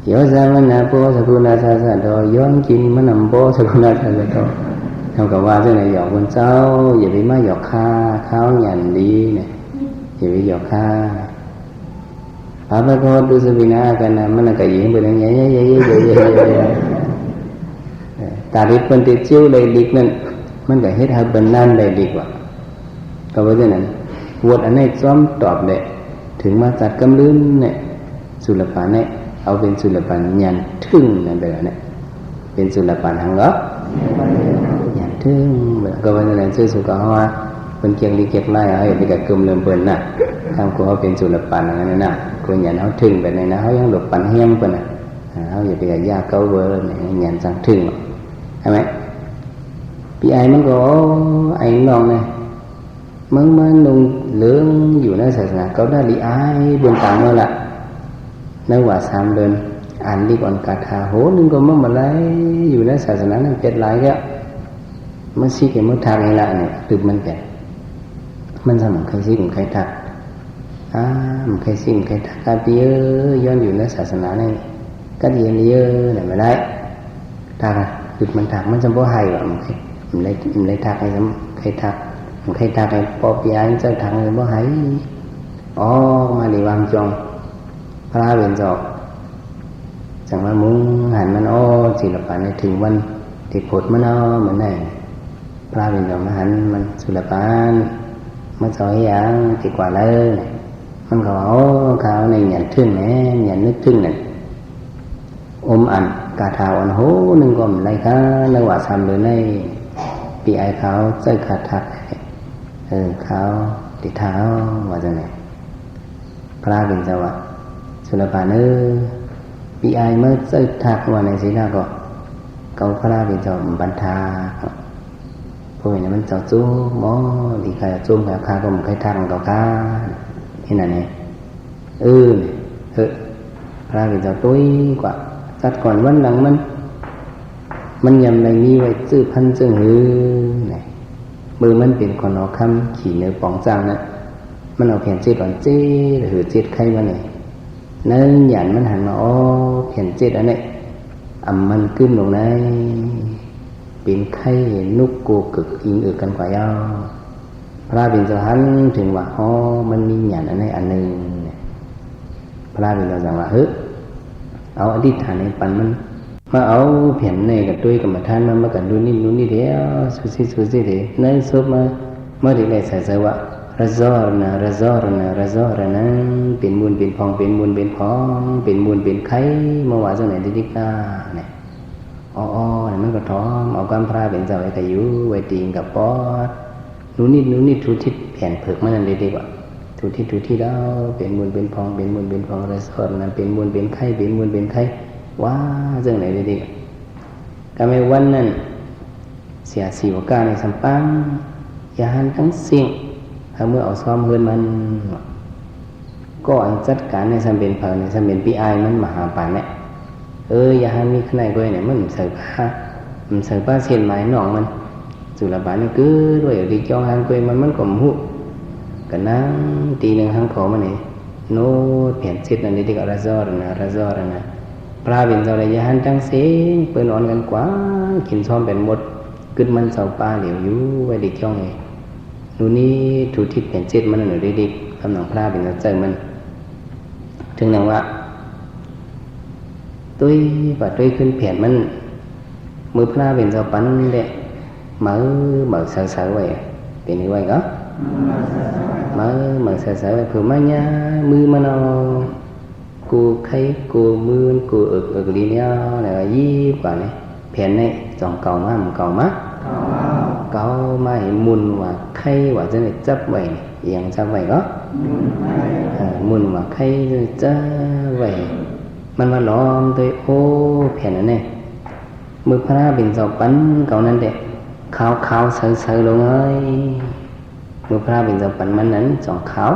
โยซามันนะโพสกุณาซาซาโดย้อนกินมันนำโพสกุณาซาซาโดเท่ากับว่าเจ้าไหนหยอกคนเจ้าอย่าไปมาหยอกข้าวหยันดีเนี่ยอย่าไปหยอกข้าพระพุทธดูสวินากันนะมันก็ยิงไปเลยเย่ตาดิบเป็นติดจิ้วเลยดิกนั่นมันก็เฮ็ดให้เป็นนั่นได้ดีกว่าก็เพราะฉะนั้นวดอันนี้ซ้อมตอบเลยถึงมาจัดกำลื้นเนี่ยสุรปานเนี่ย เอาเป็นสุลปันยันทึ่งนั่นเด้อเนี่ยเป็นสุลปันหังก็ยันทึ่งก็ว่านั่นซื่อสุกะว่าเพิ่นเกียงลิเกียกไล่เอาไปกับกึมเริ่มเปิ้นน่ะทางกูเฮาเป็นสุลปันนั่นน่ะกูยันเฮาทึ่งแบบนี้นะเฮายังหลบปันเฮียงเปิ้นน่ะเฮาอย่าไปกับยาเก้าเวอร์นี่ยันจังทึ่งใช่มั้ยพี่ไอ้มันก็ไอ้น้องเนี่ยมันลงเรื่องอยู่ในศาสนาเขาได้ลีไอ้บนต่างนั่นแหละในว่า3 เดือนอ่านดีก่อนกาถาโหนึงก็มันมาไล่อยู่ในศาสนานั้นเป็ดหลายก็มันสิเกี่ยวกับทางนี่ละเนี่ยตึกมันแก่มันสมองใครสิใครทักมันใครสิใครทักกาเปียย้อนอยู่ในศาสนานี่ก็เรียนเยอะเนี่ยไม่ได้ทักตึกมันทักมันจะบ่ให้ว่ามันได้ทักให้ใครทักมันใครทักให้ปอปีไอ้เจ้าทักให้บ่ให้มาดีวางจองพระเป็นจอกจังว่ามุ้งหันมันศิลปะในถึงวันที่ผดมันเหมือนไหนพระเป็นจอกหันมันศิลปะมันสอยอย่างที่กว่าเลยมันก็เขาในหยันทึ่งแหน่หยันนึกทึ่งนั่นอันกาถาอันโหนึงก็มันไรค่ะในว่า3 เดือนในปีไอเขาใจขาดทักเขาติดเท้าว่าจะไหนพระเป็นจอกสุลปานปีไอเมื่อเจอทักว่าในศีลก็เกาพระเป็นเจ้าบรรทาพวกนี้มันเจ้าจู้หมอดีใครจู้ใครข้าก็มันใครทักมันก็ข้าที่นั่นเนี่ยพระเป็นเจ้าตุ้ยกว่าจัดก่อนวันหลังมันยำในนี้ไว้ซื้อพันซื้อหือเนี่ยมือมันเป็นคนเอาคำขี่เนื้อปองจังนะมันเอาแขนเจ็ดอ่อนเจ็ดหือเจ็ดใครมาเนี่ยนั่นหยันมันหันมาเห็นเจ็ดอันนี้มันขึ้นลงในเป็นไข่นุกโกกึกอิงกันกว่ายาวพระเป็นเจ้าหันถึงว่ามันมีหยันอันนี้อันหนึ่งพระเป็นเจ้าสั่งว่าเอาอธิษฐานในปันมันมาเอาแผ่นในกับด้วยกรรมฐานมากันดูนี่เดียวสุสิเดียวนั่นซุบมาเมื่อที่ไรใส่ว่าระซอร์นะเป็นมูลเป็นพองเป็นมูลเป็นพองเป็นมูลเป็นไข่เมื่อวานเจ้าไหนดิกาเนี่ยมันก็ท้องเอากำพร้าเป็นเจ้าไอ้กอยู่ไว้ตีงกับปอดนู่นนี่ทุทิศแผ่นเผือกมันนั่นดีกว่าทุทิศแล้วเป็นมูลเป็นพองเป็นมูลเป็นพองระซอร์นะเป็นมูลเป็นไข่เป็นมูลเป็นไข่ว้าเจ้าไหนดีก็ไม่วันนั้นเสียสีวกาในสัมปังยาหันทั้งสิ่งเมื่อเอาซ้อมเฮือนมันก็อันจัดการในสัมเป็นเผาในสัมเป็นปีไอมันมหาปานเนี่ยอย่าให้มีข้างในก้อยเนี่ยมันใส่ผ้าเส้นไม้หนองมันสุรบาลนี่คือด้วยดีจ้องหางก้อยมันก็หูกันนั่งตีหนึ่งหางขอมันนี่โน้ตเปลี่ยนเสร็จนั่นดีกับระซอร์นะปลาเป็นเจ้าอะไรยาหันตั้งเสียงเปิดนอนกันกว่ากินซ้อมเป็นหมดกึศมันเสาปลาเหลียวอยู่ไว้ดีจ้องไงนู่นนี่ถูทิศเปลี่ยนเจ็ดมันหนูดีๆคำหนังพระเป็นเจ้ามันถึงนั้นว่าตุ้ยขึ้นแผ่นมันมือพระเป็นเจ้าปั้นเด็กmởเสาไว้เป็นไว้ก็mởเสาไว้เผื่อมาเนี่ยมือมันเอากูไข่กูมือกูอึกดีเนี่ยเนี่ยยี่กว่าเนี่ยแผ่นเนี่ยจองเก่ามาเก่าให้มุนว่าไข่ว่าจะเนี่ยจับไว้อย่างจับไว้ก็มุนว่าไข่จะไว้มันมาล้อมตัวแผ่นนั่นเนี่ยมือพระเป็นเจ้าปั้นเก่านั่นเด็กขาวเสือลงเลยมือพระเป็นเจ้าปั้นมันนั้นจองขาว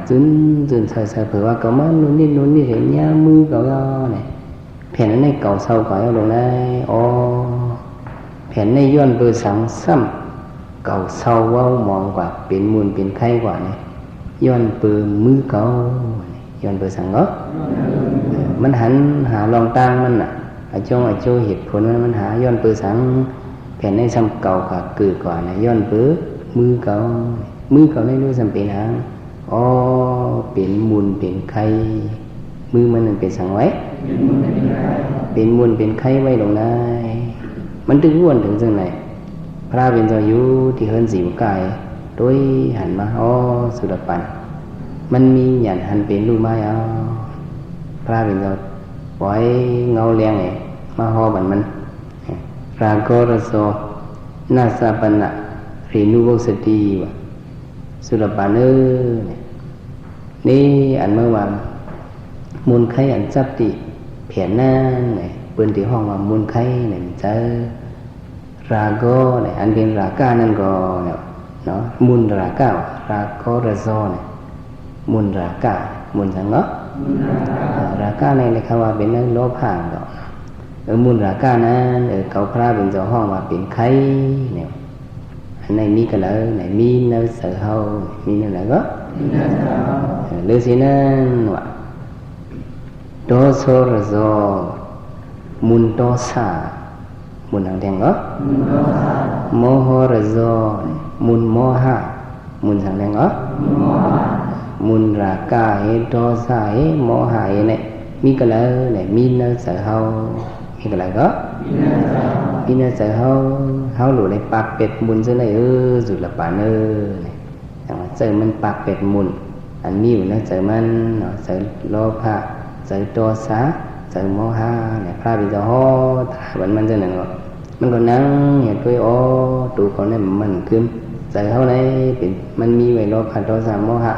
จืนเสือเผื่อว่าเก่ามันนู่นนี่เห็นยามือเก่าเนี่ยแผ่นนั้นในเก่าเศร้าก่อยลงได้แผ่นในย้อนเบอร์สังซ้ำเก่าเศร้าว่ามองกว่าเป็นมูลเป็นไข่กว่าเนี่ยย้อนเบอร์มือเก่าย้อนเบอร์สังก็มันหันหาลองตั้งมันน่ะไอ้โจเหตุผลมันหาย้อนเบอร์สังแผ่นในซ้ำเก่ากว่าเกิดกว่าเนี่ยย้อนเบอร์มือเก่าในรู้ซ้ำเป็นหางเป็นมูลเป็นไข่มือมันนั่นเป็นสังไว้เป็นมูลเป็นไข่ไว้ลงได้มันถึงวนถึงจังไหนพระเป็นเจ้าอยู่ที่เฮิรนสีกายโดยหันมาสุดปันมันมีหยันหันเป็นรู้ไหมพ พระเป็นเราปล่อยเงาเลี้ยงไงมาห่อบันมันราโกรโซนาสาปนะรีนุวสติวะสุรปานนี่อันเมื่อวานมูลไข่อันจับติเพียนนั่นเนี่ยเปิ้นที่ห้องว่ามูลไข่เนี่ยเจอราโกเนี่ยอันเป็นราก้านั่นก็เนี่ยเนาะมูลราก้าราโกรโซเนี่ยมูลราก้ามูลสังเนาะราก้าในคำว่าเป็นโลภะก็มูลราก้านั้นเขาพระเป็นเจ้าห้องว่าเป็นไข่เนี่ยอันไหนมีกันเลยไหนมีเนื้อเสือเฮามีเนื้ออะไรก็เลือดสีนั่นว่ะโตโซรโซมุนโตซามุนทางแดงก็โมโหรโซมุนโมหะมุนทางแดงก็มุนรากาเฮโตซาเฮโมหะเฮเนี่ยมีกันเลยไหนมีเนื้อเสือเฮามีกันเลยก็มีเนื้อเสือเฮาหลุดในปากเป็ดมุนซะเลยสุดละป่านเนี่ยเจอมันปากเป็ดมุนอันมีอยู่นะเจอมันเจอโลภะเจอโทสะเจอโมหะเนี่ยพระบิดาห่อตาบันมันจะหนึ่งมันก็นั่งเห็นด้วยตูเขาเนี่ยมันขึ้นเจอเขาในเป็นมันมีไว้โลภะโทสะโมหะ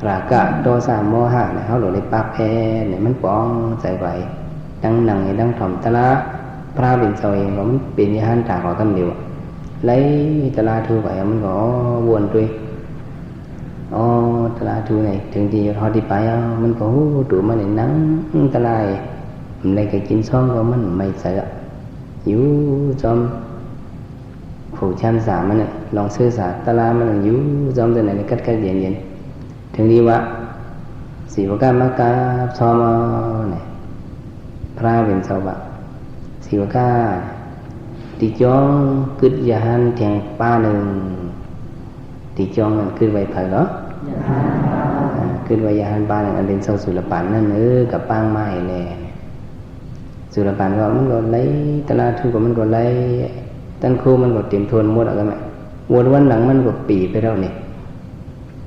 ราคะโทสะโมหะเนี่ยเขาหลุดในปากแพ้เนี่ยมันป้องใจไว้ดังหนังดังถ่อมตะละพระบิดาเองมันเป็นยานตาของกันเดียวlấy tà la thu vậy mình có buồn tuy tà la thu này thường thì họ đi phải mình có tụi mình này nắng tà la mình lấy cái chín son của mình mày sợ yếu trong phủ chăn giả mình lòng sơ giả tà la mình yếu trong cái này cắt cái diện thường đi vậy sĩ vô ca mắc ca so này pra bên sau bạn sĩ vô caตีจ้องกึศยาหันแทงป้าหนึ่งตีจ้องมันกึศไว้เผยเหรอกึศไว้ยาหันป้าหนึ่งอันเป็นเสาสุรปันนั่นกับปางไม้แหละสุรปันก็มันก็ไล่ตลาดทุกข์มันก็ไล่ตั้งคู่มันก็เตรียมทวนหมดอะไรไหมวันหลังมันก็ปีไปแล้วนี่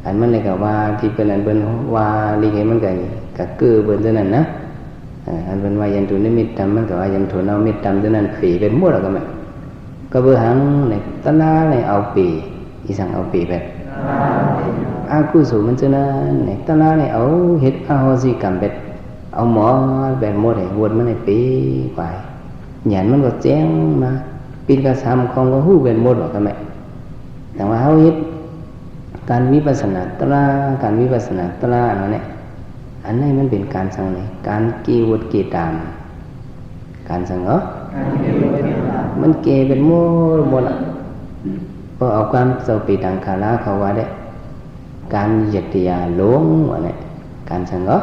อันมันเลยกับว่าที่เป็นอันเป็นว่าลีเกมันกับเกือเป็นเท่านั้นนะอันเป็นว่ายันทุนนิมิตทำมันกับว่ายันทุนเอามิตรทำเท่านั้นปีเป็นหมดอะไรไหมก็เบื่อหังในตลาในเอาปีอีสังเอาปีแบบอากุศลมันจะนั่นในตลาในเอาเฮ็ดอาโหสิกรรมแบบเอาหมอแบบหมดเลยวนมันในปีไปหยันมันก็แจ้งมาปีกระซามของก็หู้เป็นหมดหรอกกันไหมแต่ว่าเขาเฮ็ดการวิปัสสนาตลาการวิปัสสนาตลาอันนี้อันนี้มันเป็นการสั่งเลยการกีวดกีตามการสั่งเหรอมันเกเป็นโมละพอเอาความเสาปีดังคาราเขาว่าได้การเหยียดยาล้งวะเนี่ยการสังก็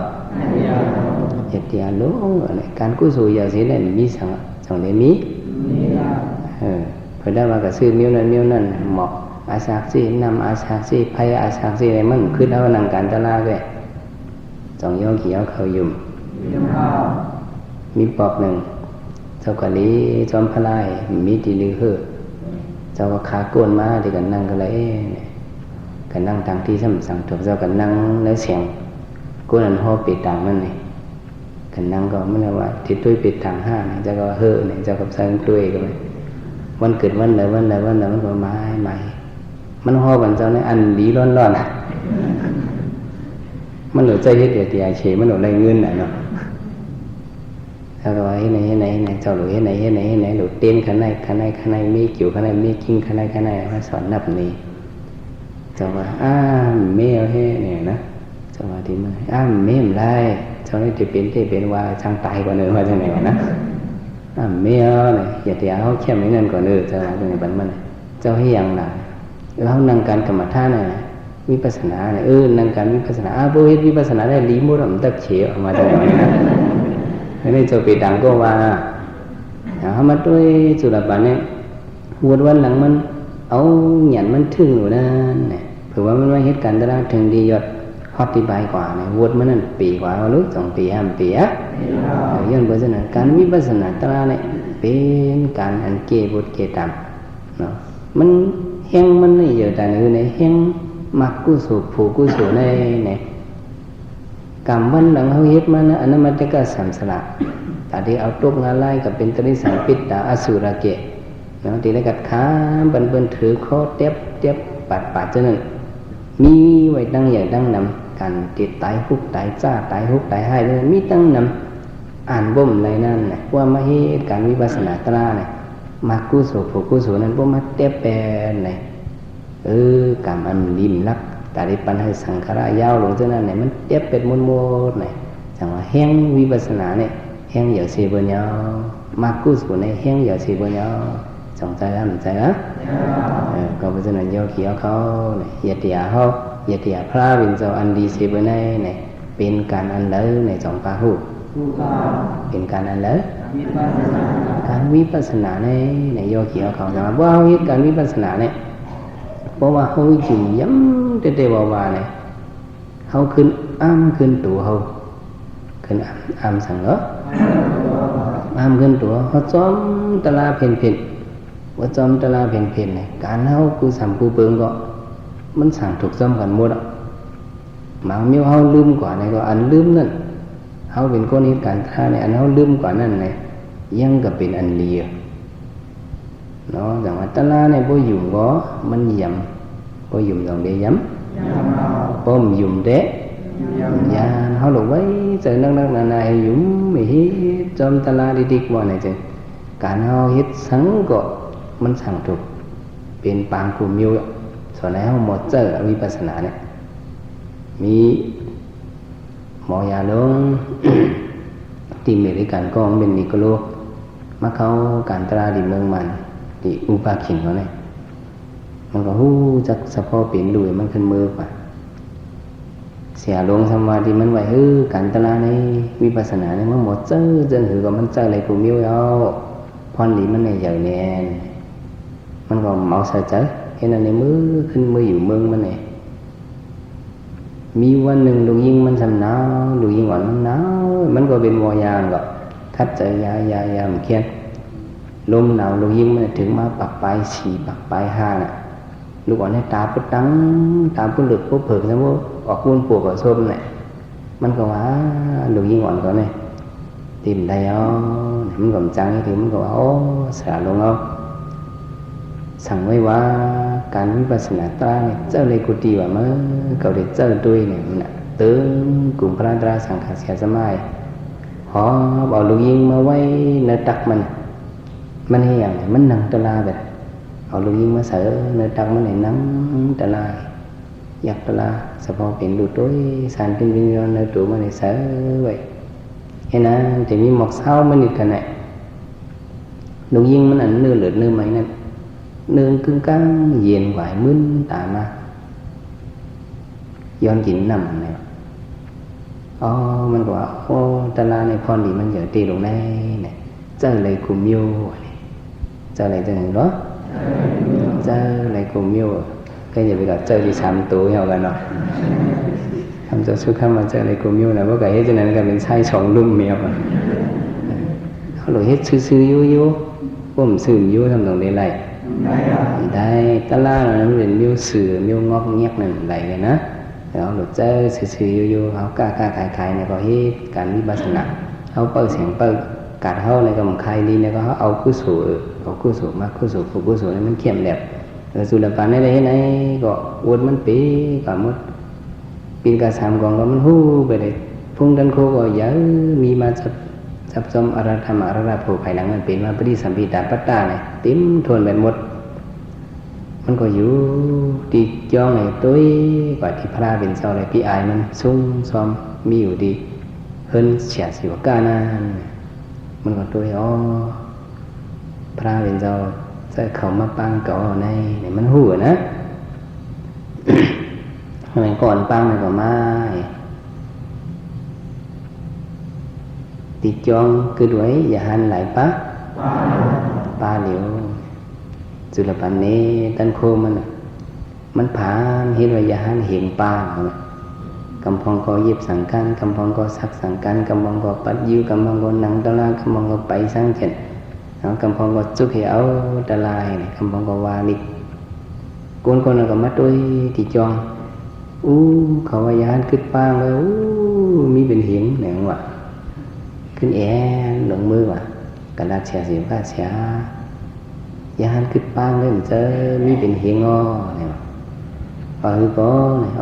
เหยียดยาล้งวะเนี่ยการกู้สู่ยาเสียได้มีสังได้มีพอได้มากับซื้อมิ้วนั่นหมอกอาสาซีนำอาสาซีไพอาสาซีอะไรมันขึ้นเอาหนังการตลาดด้วยจองย่อขี้เอาเขายุ่มมีปอบหนึ่งเจ้ากะลีจอมพลายมีตีลือเฮือเจ้าก็ขาโกนมาที่กันนั่งกันเลยกันนั่งทางที่สั่งถูกเจ้ากันนั่งแล้วเสียงโกนอันห่อปิดต่างมันนี่กันนั่งก็ไม่ได้ว่าที่ตุ้ยปิดทางห้าเจ้าก็เฮือเนี่ยเจ้ากับใส่ตุ้ยกันเลยวันเกิดวันไหนมันก็ไม้มันห่อกันเจ้าเนี่ยอันดีร้อนมันหลุดใจเฮ็ดเดียวเฉยมันหลุดไรเงินน่ะเนาะถ้าว่าเฮ็ดไหนเจ้าหลุดเฮ็ดไหนหลุดเต้นข้างในมีเกี่ยวข้างในมีกิ้งข้างในมาสอนนับนี้เจ้าว่าแมวเฮ็ดเนี่ยนะเจ้าว่าที่มันแมวไรเจ้านี่จะเป็นว่าช่างตายกว่าเนื้อว่าจังไหนวะนะแมวเนี่ยอย่าเดี๋ยวเขาเข้มนิดนึงก่อนเนื้อเจ้าจังไหนบัดมันเจ้าให้ยังน่ะแล้วนั่งการกรรมฐานน่ะวิปัสสนาเนี่ยนั่งการวิปัสสนาพอเฮ็ดวิปัสสนาได้ลีมุดมันตักเฉียออกมาจังไหนนะนี่เจ้าไปดังก็ว่าเขามาด้วยสุรบาลเนี่ยวันหลังมันเอาหยันมันถึงอยู่นั่นเนี่ยเผื่อว่ามันว่าเหตุการณ์ตลาดถึงดียอดฮอตที่ใบกว่าเนี่ยวนมันนั่นปีกว่าลูก2 ปี5 ปีย้อนเพราะฉะนั้นการวิปัสสนาตลาดเนี่ยเป็นการอันเกบุตรเกตามเนาะมันแห้งมันนี่เยอะแต่ในแห้งมักกุศลผูกุศลใน กรรมวันหลังเขาเฮ็ดมานะอันนั้นมันจะก็สัมสละแต่ที่เอาตุกงาไล่กับเป็นตริสังปิตตาอสุรเกะเนาะที่ได้กัดขาบันเบิ้นถือข้อเต็บปัดจนนั้นมีไว้ตั้งใหญ่ตั้งนำการติดตายฮุกตายจ้าตายฮุกตายให้เลยมีตั้งนำอ่านบ่มอะไรนั่นนะว่ามาเฮ็ดการวิปัสสนาตราเนี่ยมากุศลผูกุศลนั้นบ่มาเต็บแปรไหนกรรมอันริมลักแต่ได้ปัญหาสังขารยาวลงจนนั้นเนี่ยมันเต็บเป็ดมดๆเนี่ยจังว่าแห้งวิปัสสนาเนี่ยแห้งเหยาเสียบนยาวมากุศลเนี่ยแห้งเหยาเสียบนยาวจงใจอ่ะใจอ่ะก็เพราะฉะนั้นโยคีเขาเนี่ยเหยียดเขาเหยียดพระวิญญาณอันดีเสียบนเนี่ยเป็นการอันเลิศในจงปาหูเป็นการอันเลิศการวิปัสสนาในโยคีเขาจะมาว่าการวิปัสสนาเนี่ยเพราะว่าเขาอยู่ย้ำเตะว่าเนี่ยเขาขึ้นขึ้นตัวเขาขึ้นสั่งเหรอขึ้นตัวเขาจอมตลาเพ่นว่าจอมตลาเพ่นเนี่ยการเขากูสัมกูเปิงก็มันสั่งถูกจอมกันหมดอ่ะบางมิ้วเขาลืมกว่าเนี่ยก็อันลืมนั่นเขาเป็นคนนี้การท่าเนี่ยอันเขาลืมกว่านั่นเนี่ยยังก็เป็นอันเลียเนาะอย่างว่าตลาเนี่ยพอยุ่มก็มันย่ำพอยุ่มอย่างเดียวย่ำพอมยุ่มเด็ยาเขาหลงไว้เจอนักนายุ่มไม่ฮิจอมตลาดีๆว่าไหนจังการเขาฮิตสังก็มันสั่งถูกเป็นปางกุมิวส่วนไหนเขาหมดเจอวิปัสสนาเนี่ยมีหมอยาลงที่อเมริกันก็เป็นนิโคลมาเขาการตราดิเมืองมันที่อุปาขินเขาเนี่ยมันก็หู้จักเฉพาะเป็นดุยมันขึ้นมือกว่าเสียลงสมาธิมันไว้การตราในวิปัสสนาเนี่ยมันหมดเจอหือก็มันเจออะไรกูมิ้วเอาพรหลีมันในใหญ่แน่มันก็เมาเสียใจเห็นอันในมือขึ้นมืออยู่เมืองมันเนี่ยมีวันหนึ่งลูกยิงมันสำหนาวลูกยิงหวานมันหนาวมันก็เป็นวอยางก็ทัดใจยาเหมือนเคียนลมหนาวลูกยิงมันถึงมาปักปลาย4ปักปลาย5น่ะลูกอ่อนให้ตาปุ๊บตั้งตาปุ๊บเหลือกปุ๊บเผิกนะว่าออกวนปวกกับส้มเนี่ยมันก็ว่าลูกยิงอ่อนก็เนี่ยtìm đây óมันก็จังthìมันก็ว่าโอ้สาลงเอาสั่งไว้ว่าการวิปัสสนาตราเนี่ยเจ้าเลยกุฏิว่าเมื่อเขาได้เจ้าด้วยเนี่ยมันตึงกลุ่มพระตราสังขารเสียสมัยพอบอกลูกยิงมาไว้ในตักมันให้อย่างมันนั่งตะลาแบบเอาลูกยิงมาเสือในตักมันไหนนั่งตะลาอยากตะลาเฉพาะเป็นดูด้วยสารเป็นวิญญาณในตัวมันไหนเสือไว้เห็นนะแต่มีหมอกเศร้ามันอีกกันไหนลูกยิงมันอันเนื้อเหลือดเนื้อไหมนั่นเนื้อครึ่งกลางเย็นไหวมึนตามาย้อนกินนำเนี่ยมันก็ว่าโอ้ตะลาในพรดีมันเยอะตีลงได้เนี่ยเจ้าอะไรกุมโยเจ้าอะไรจะเห็นหรอเจ้าอะไรกุมโยก็อย่าไปกับเจ้าที่3ตัวเอากันเนาะทำจะชุกข้ามาเจ้าอะไรกุมโยนะเพราะไก่เฮ็ดจนนั้นก็เป็นไส้2ลุ่มเมียวเขาหลุดเฮ็ดซื่อๆโยว่ามันซื่อโยทำตรงนี้ไรได้ตะล่านั้นเป็นมิวสื่อมิวงอกเงียบนั่นไหลเลยนะแล้วหลุดเจอสื่ออยู่เขากล้าขายในก็เฮ็ดการวิปัสสนาเขาเปิดเสียงเปิดการเขาในก็มันใครดีในก็เขาเอากุศลมากุศลกุศลมันเข้มแบบสุดปานในไหนก็อวดมันปีก็หมดปีกา3กองก็มันหู้ไปเลยพุ่งดันโคก็เยอะมีมาจับจอมอรธรรมอรราภูภายหลังมันเป็นมาปฏิสัมพิตาปัตตาเนี่ยติ้มทวนไปหมดมันก็อยู่ดีจ้องไอ้ตัวกว่าที่พระเป็นเจ้าอะไรพี่อายมันซุ่มซ้อมมีอยู่ดีเฮิรนเฉียดสิวก้านั่นมันก็ตัวพระเป็นเจ้าจะเข้ามาปังเก่าในมันหัวนะทำไมก่อนปังมันก็มาติดจองคือด้วยอย่าหันไหลปะปลาเหลียวจุลปันนี้ตันโคมันผ่านเห็นว่าอย่าหันเห็นปลากำพองก็เย็บสังกันกำพองก็ซักสังกันกำพองก็ปัดยิ้วกำพองก็นั่งตะลากำพองก็ไปสร้างเช่นกำพองก็จุกเหวตะลายกำพองก็วาลิกคนก็มาด้วยติดจอง เขาว่ายานขึ้นปางเลยมีเป็นหิงไหนวะขึ้นแอนหลงมือวะกระดาษเสียสิว่าเสียยานขึ้นปางเลยมันจะมีเป็นหิงเนี่ยก็เนี่ย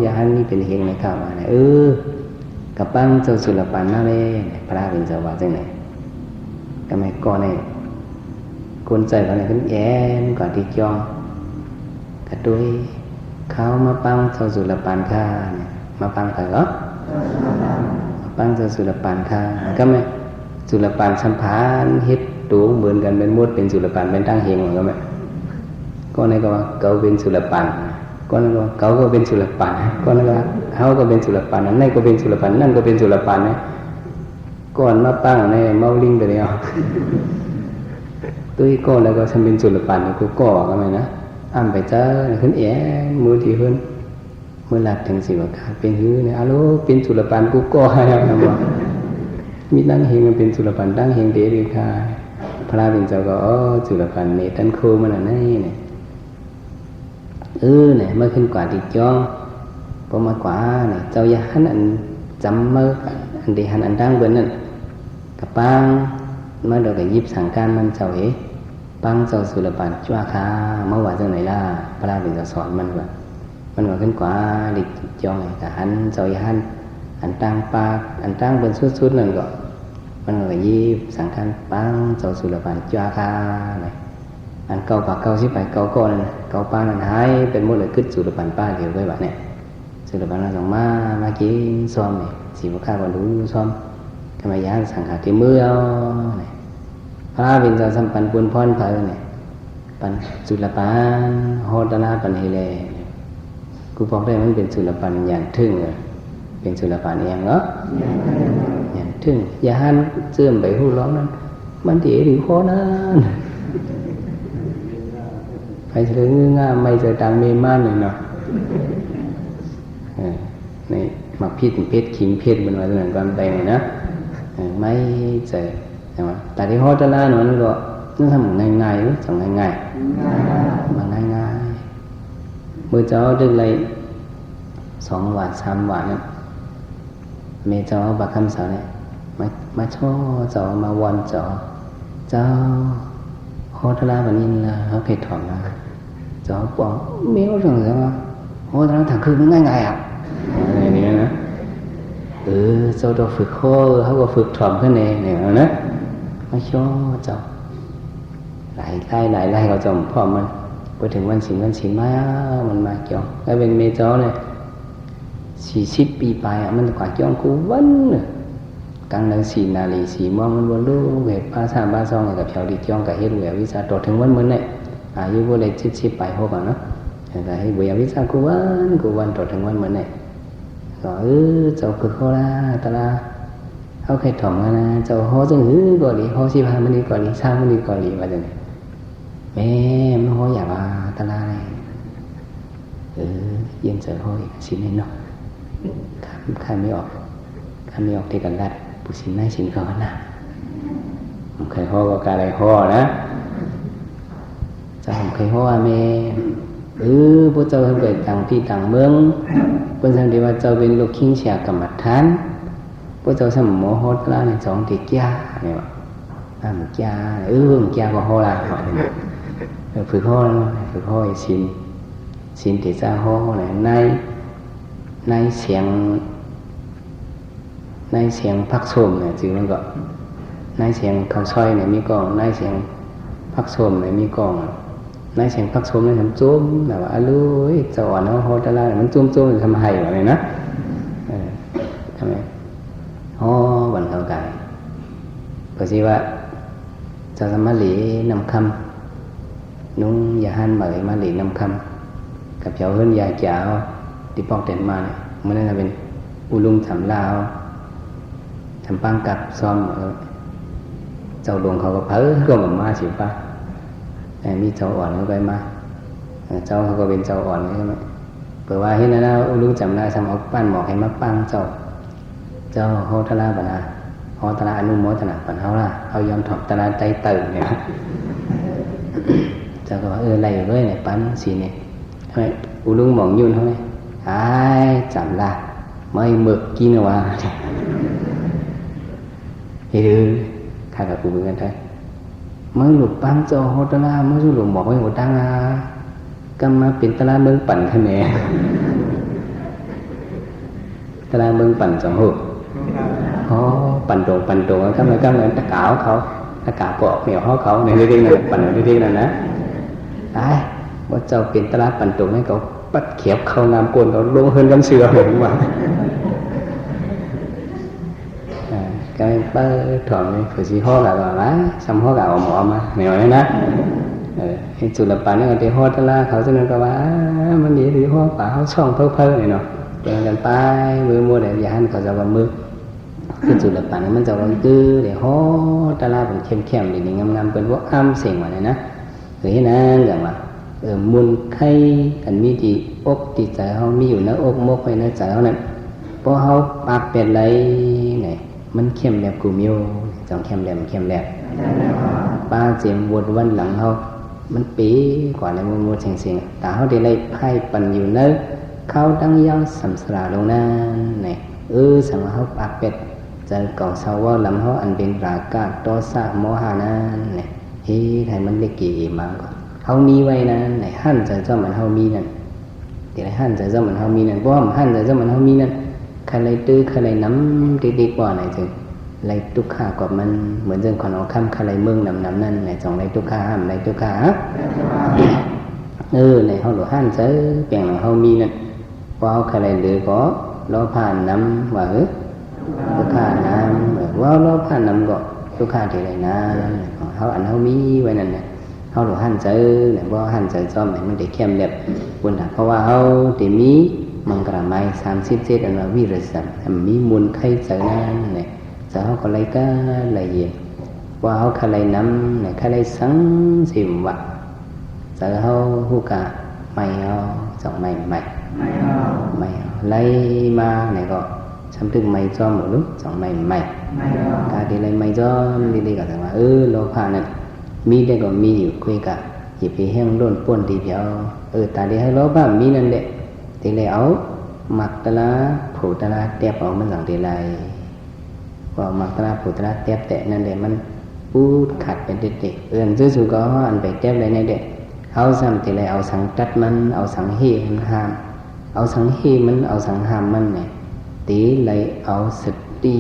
ยานมีเป็นหิงเลยครับว่าเนี่ยกับปังเจ้าสุรปันนั่นเลยพระเป็นเจ้าว่าจังไหนก็ไม่ก่อนเนี่ยคนใจว่าเนี่ยขึ้นแอนก่อนที่จองกระดุยเขามาปังเจ้าสุรปันข้าเนี่ยมาปังใครก็มาปังเจ้าสุรปันข้าก็ไม่สุรปันสัมพันธ์เฮ็ดตูเหมือนกันเป็นมดเป็นสุรปันเป็นตั้งเฮงก็ไม่ก็ในก็ว่าเขาเป็นสุรปันก็ในก็ว่าเขาก็เป็นสุรปันก็ในก็ว่าเขาก็เป็นสุรปันนั่นก็เป็นสุรปันนั่นก็เป็นสุรปันเนี่ยก่อนมาปังเนี่ยเมาลิงไปเลยตุ้ยก็แล้วก็ฉันเป็นสุรปันกูก็ก็ไม่นะอ้ำไปเจอขึ้นแอนมือที่ขึ้นมือหลับถึงสิบกาเป็นหื้อเนี่ยอาลูเป็นสุรปันกูก็แล้วนะว่ามีตั้งเฮงมันเป็นสุรปันตั้งเฮงเดรีค่ะพระเป็นเจ้าก็สุรปันเนี่ยตั้งโคมันอะไรเนี่ยเนี่ยเมื่อขึ้นกว่าติดจ้องพอมากว่าเนี่ยเจ้ายาหันอันจำเมื่ออันเดียหันอันตั้งเบิ้ลนั่นกับปังเมื่อเราไปยิบสั่งการมันเจ้าปังเจ้าสุรปันจ้าค่ะเมื่อว่าเจ้าไหนล่ะพระเป็นเจ้าสอนมันว่าขึ้นกว่าดิจ้องกับหันเจ้ายาหันอันตั้งปากอันตั้งเบิ้ลสุดๆนั่นก็มันก็ยิบสั่งการปังเจ้าสุรปันจ้าค่ะอันเก่าปากเก่าสิไปเก่าก้อนเก่าป้านั่นหายเป็นหมดเลยขึ้นสุรปันป้าเดียวไว้แบบเนี่ยสุรปันเราส่งมากินซ้อมเนี่ยสีบุคคาก็รู้ซ้อมทำไมยานสั่งหาที่มือเอาเนี่ยพระเป็นเจ้าสัมปันปุนพรเพลเนี่ยปันสุรปันโหตนาปันเฮเลกูบอกได้มันเป็นสุรปันอย่างทึ่งเลยเป็นสุรปันเองเหรออย่างทึ่งยานเสื่อมไปหู้ร้องนั้นมันดีหรือโคนั้นไปเฉยๆง่ายไม่จะดังเมม่านเลยเนาะนี่มาพิษเพชรขิงเพชรบนวันนั้นก่อนไปเลยนะไม่เจอใช่ไหมแต่ที่ฮอตล่าหนูนั่นก็นั่นทำง่ายๆหรือทำง่ายๆมาง่ายๆมือเจ้าดึงเลย2 วัน 3 วันเนี่ยเมเจ้าบักคำสาวเนี่ยมาช่อเจ้ามาวันเจ้าฮอตล่าวันนี้ละเขาเพชรถอดมาเจ้าบอกไม่รู้เรื่องใช่ไหมฮอตล่าถังคือมันง่ายๆอะไรนี่นะเจ้าตัวฝึกข้อเขาก็ฝึกถ่อมขึ้นเองเนี่ยนะมาช่อเจ้าหลายไล่เขาจมพอมันไปถึงวันศีลมามันมาเกี่ยวแล้วเป็นเมเจ้าเนี่ย40 ปีไปมันกว่าเกี่ยวกูวันกลางนั้น4 นาฬิกา4 โมงมันวนลูกเวทภาษาบ้านซองกับเพียวดิจ้องกับเฮ็ดเววิชาต่อถึงวันมื้อเนี่ยอายุบ่ได้70 ไปโหก่อนเนาะแต่ให้เววิชากูวันต่อถึงวันมื้อเนี่ยก็เจ้าคือเขาละตะละเขาเคยถ่อมกันนะเจ้าฮอจังหื้อก่อนดิฮอ15 มื้อนี้ก่อนดิ3 มื้อนี้ก่อนดิว่าจังได๋แม่มันฮออย่าว่าตะละเลยเย็นเจอฮออีกสินี่เนาะข้าไม่ออกที่กันรัดปุสินในสินเขาหน้าผมเคยห่อก็การอะไรห่อนะจะผมเคยห่อแม่พวกเจ้าเกิดต่างที่ต่างเมืองเพิ่นสังเกตว่าเจ้าเป็นลูกขิงเสียกรรมฐานพวกเจ้าสมหมอฮอดละใน2 ติจ้าเนี่ยว่ามันจ้ามันจ้าก็ห่อละฝึกห่อสินติจ้าห่อในเสียงพักโสมเนี่ยจื่อมันก็ในเสียงข้าวซอยเนี่ยมีกองในเสียงพักโสมเนี่ยมีกองในเสียงพักโสมเนี่ยทำจุ้มแบบว่าลุยเจ้าอ่อนเขาโหดอะไรมันจุ้มทำให้แบบนี้นะทำไมบันเข้าไก่ก็สิว่าจะสมาหลีนำคำนุ่งยาหันบ่อยมาหลีนำคำกับเจ้าเฮิรนยาเจ้าที่ปอกเด่นมาเนี่ยมันน่าจะเป็นอุลุงสำลาวทำปังกับซ้อมเจ้าดวงเขาก็เพ้อก็แบบมาสิป่ะมีเจ้าอ่อนเข้าไปมาเจ้าเขาก็เป็นเจ้าอ่อนใช่ไหมเปิดว่าเห็นนะรู้จำได้สมเอาปั้นหมอกให้มาปังเจ้าโหตระบนาโหตระอนุโมทนาปันเขาล่ะเขายอมถอดตระใจตื่นเนี่ยเจ้าก็ว่าอะไรเว้ยเนี่ยปั้นสีเนี่ยทำไมอุลุงหมองยุ่นเขาไหม จำละไม่หมึกกินวะเฮ้ยข้ากับกูเหมือนกันใช่เมื่อหลุดปังโจโฮตลาเมื่อหลุดหมอกไว้หัวตังก็มาเป็นตลาเมืองปั่นขึ้นเนี่ยตลาเมืองปั่นสองหัวอ๋อปั่นโตก็มันตะกาวเขาตะกาปอกเหนียวเขาในเรื่องนั้นปั่นในเรื่องนั้นนะไอ้ว่าเจ้าเป็นตลาปั่นโตให้เขาปัดเขียบเข้างามโกนเขาลงเฮินกันเสือเหมือนว่าcái bơ thường phải chỉ ho là lá xong ho gạo mỏ mà mèo đấy nè thì chủ lập bản này thì ho ta laเขาจะนั่นก็ว่ามันดีหรือhoป่าเขาช่องเพ้อๆนี่เนาะเป็นกันไปมือมัวแต่ยานเขาจะว่ามือคือจุดlập bản nàyมันจะว่าคือđể ho ta laเป็นเข้มๆนี่งามๆเป็นพวกอ้ำเสียงว่านี่นะคือที่นั่นอย่างว่ามุนไข่อันมีที่อกที่ใจเขามีอยู่นะอกมกไว้ในใจเขานั่นเพราะเขาปากเป็นไรเนี่ยมันเข้มแบบกูมิวจองเข้มแบบป้าเจียมวนวันหลังเขามันปีกว่าในมัวเสียงแต่เขาได้ไล่ไพ่ปั่นอยู่เนอะเขาตั้งย่างสัมสระลงนั่นเนี่ยสังเขาปากเป็ดจะเก่าเศร้าว่าลำเขาอันเป็นรากาศโตสะโมหานั่นเนี่ยเฮ้ยไทยมันได้กี่มาก่อนเขามีไว้นั่นเนี่ยหั่นจะเจ้ามันเขามีนั่นเดี๋ยวหั่นจะเจ้ามันเขามีนั่นเพราะว่าหั่นจะเจ้ามันเขามีนั่นใครเลยตื้อใครเลยน้ำดีกว่าไหนจึงเลยทุกขากับมันเหมือนเรื่องขอนอค่ำใครเลยเมืองน้ำนั่นไหนจองเลยทุกขาห้ามเลยทุกขาในห้องหลวงห้านเจอเปลี่ยนห้องมีนั่นพอใครเลยหรือก็ล้อผ่านน้ำว่าทุกขาน้ำว่าล้อผ่านน้ำก็ทุกขาที่ไรน้ำเขาอันเขามีไว้นั่นเนี่ยเขาหลวงห้านเจอเนี่ยว่าห้านเจอจอมเนี่ยมันได้เข้มแบบบุญหาเพราะว่าเขาที่มีมังกรไม้37อันว่าวิริสันมีมูลไข่เจอนั่นเนี่ยเจอเขาก็เลยก็เลยเย็นว่าเขาใครเลยน้ำเนี่ยใครเลยสังสิมวะเจอเขาหูกะไม่เอาสองไม่lấy ma này gọi xong tức mày cho một lúc xong mày cả đi lấy mày cho đi cả thằng mà lô pha này mi đây còn mi hiểu quê cả dịp thì heng đồn buồn thì béo ta đi hay lô pha mi nên đấy thì lấy áo mặc ta la phủ ta la tép áoมัน rằng thì lại vào mặc ta la phủ ta la tép tệ nên đểมันพูดขัดเป็นเด็กจู่ๆก็อันไปแก้เลยในเด็กเอาซ้ำทีไรเอาสังตัดมันเอาสังเฮมันห้ามเอาสังเฮมันเอาสังหามมันเนี่ยตีไรเอาสติ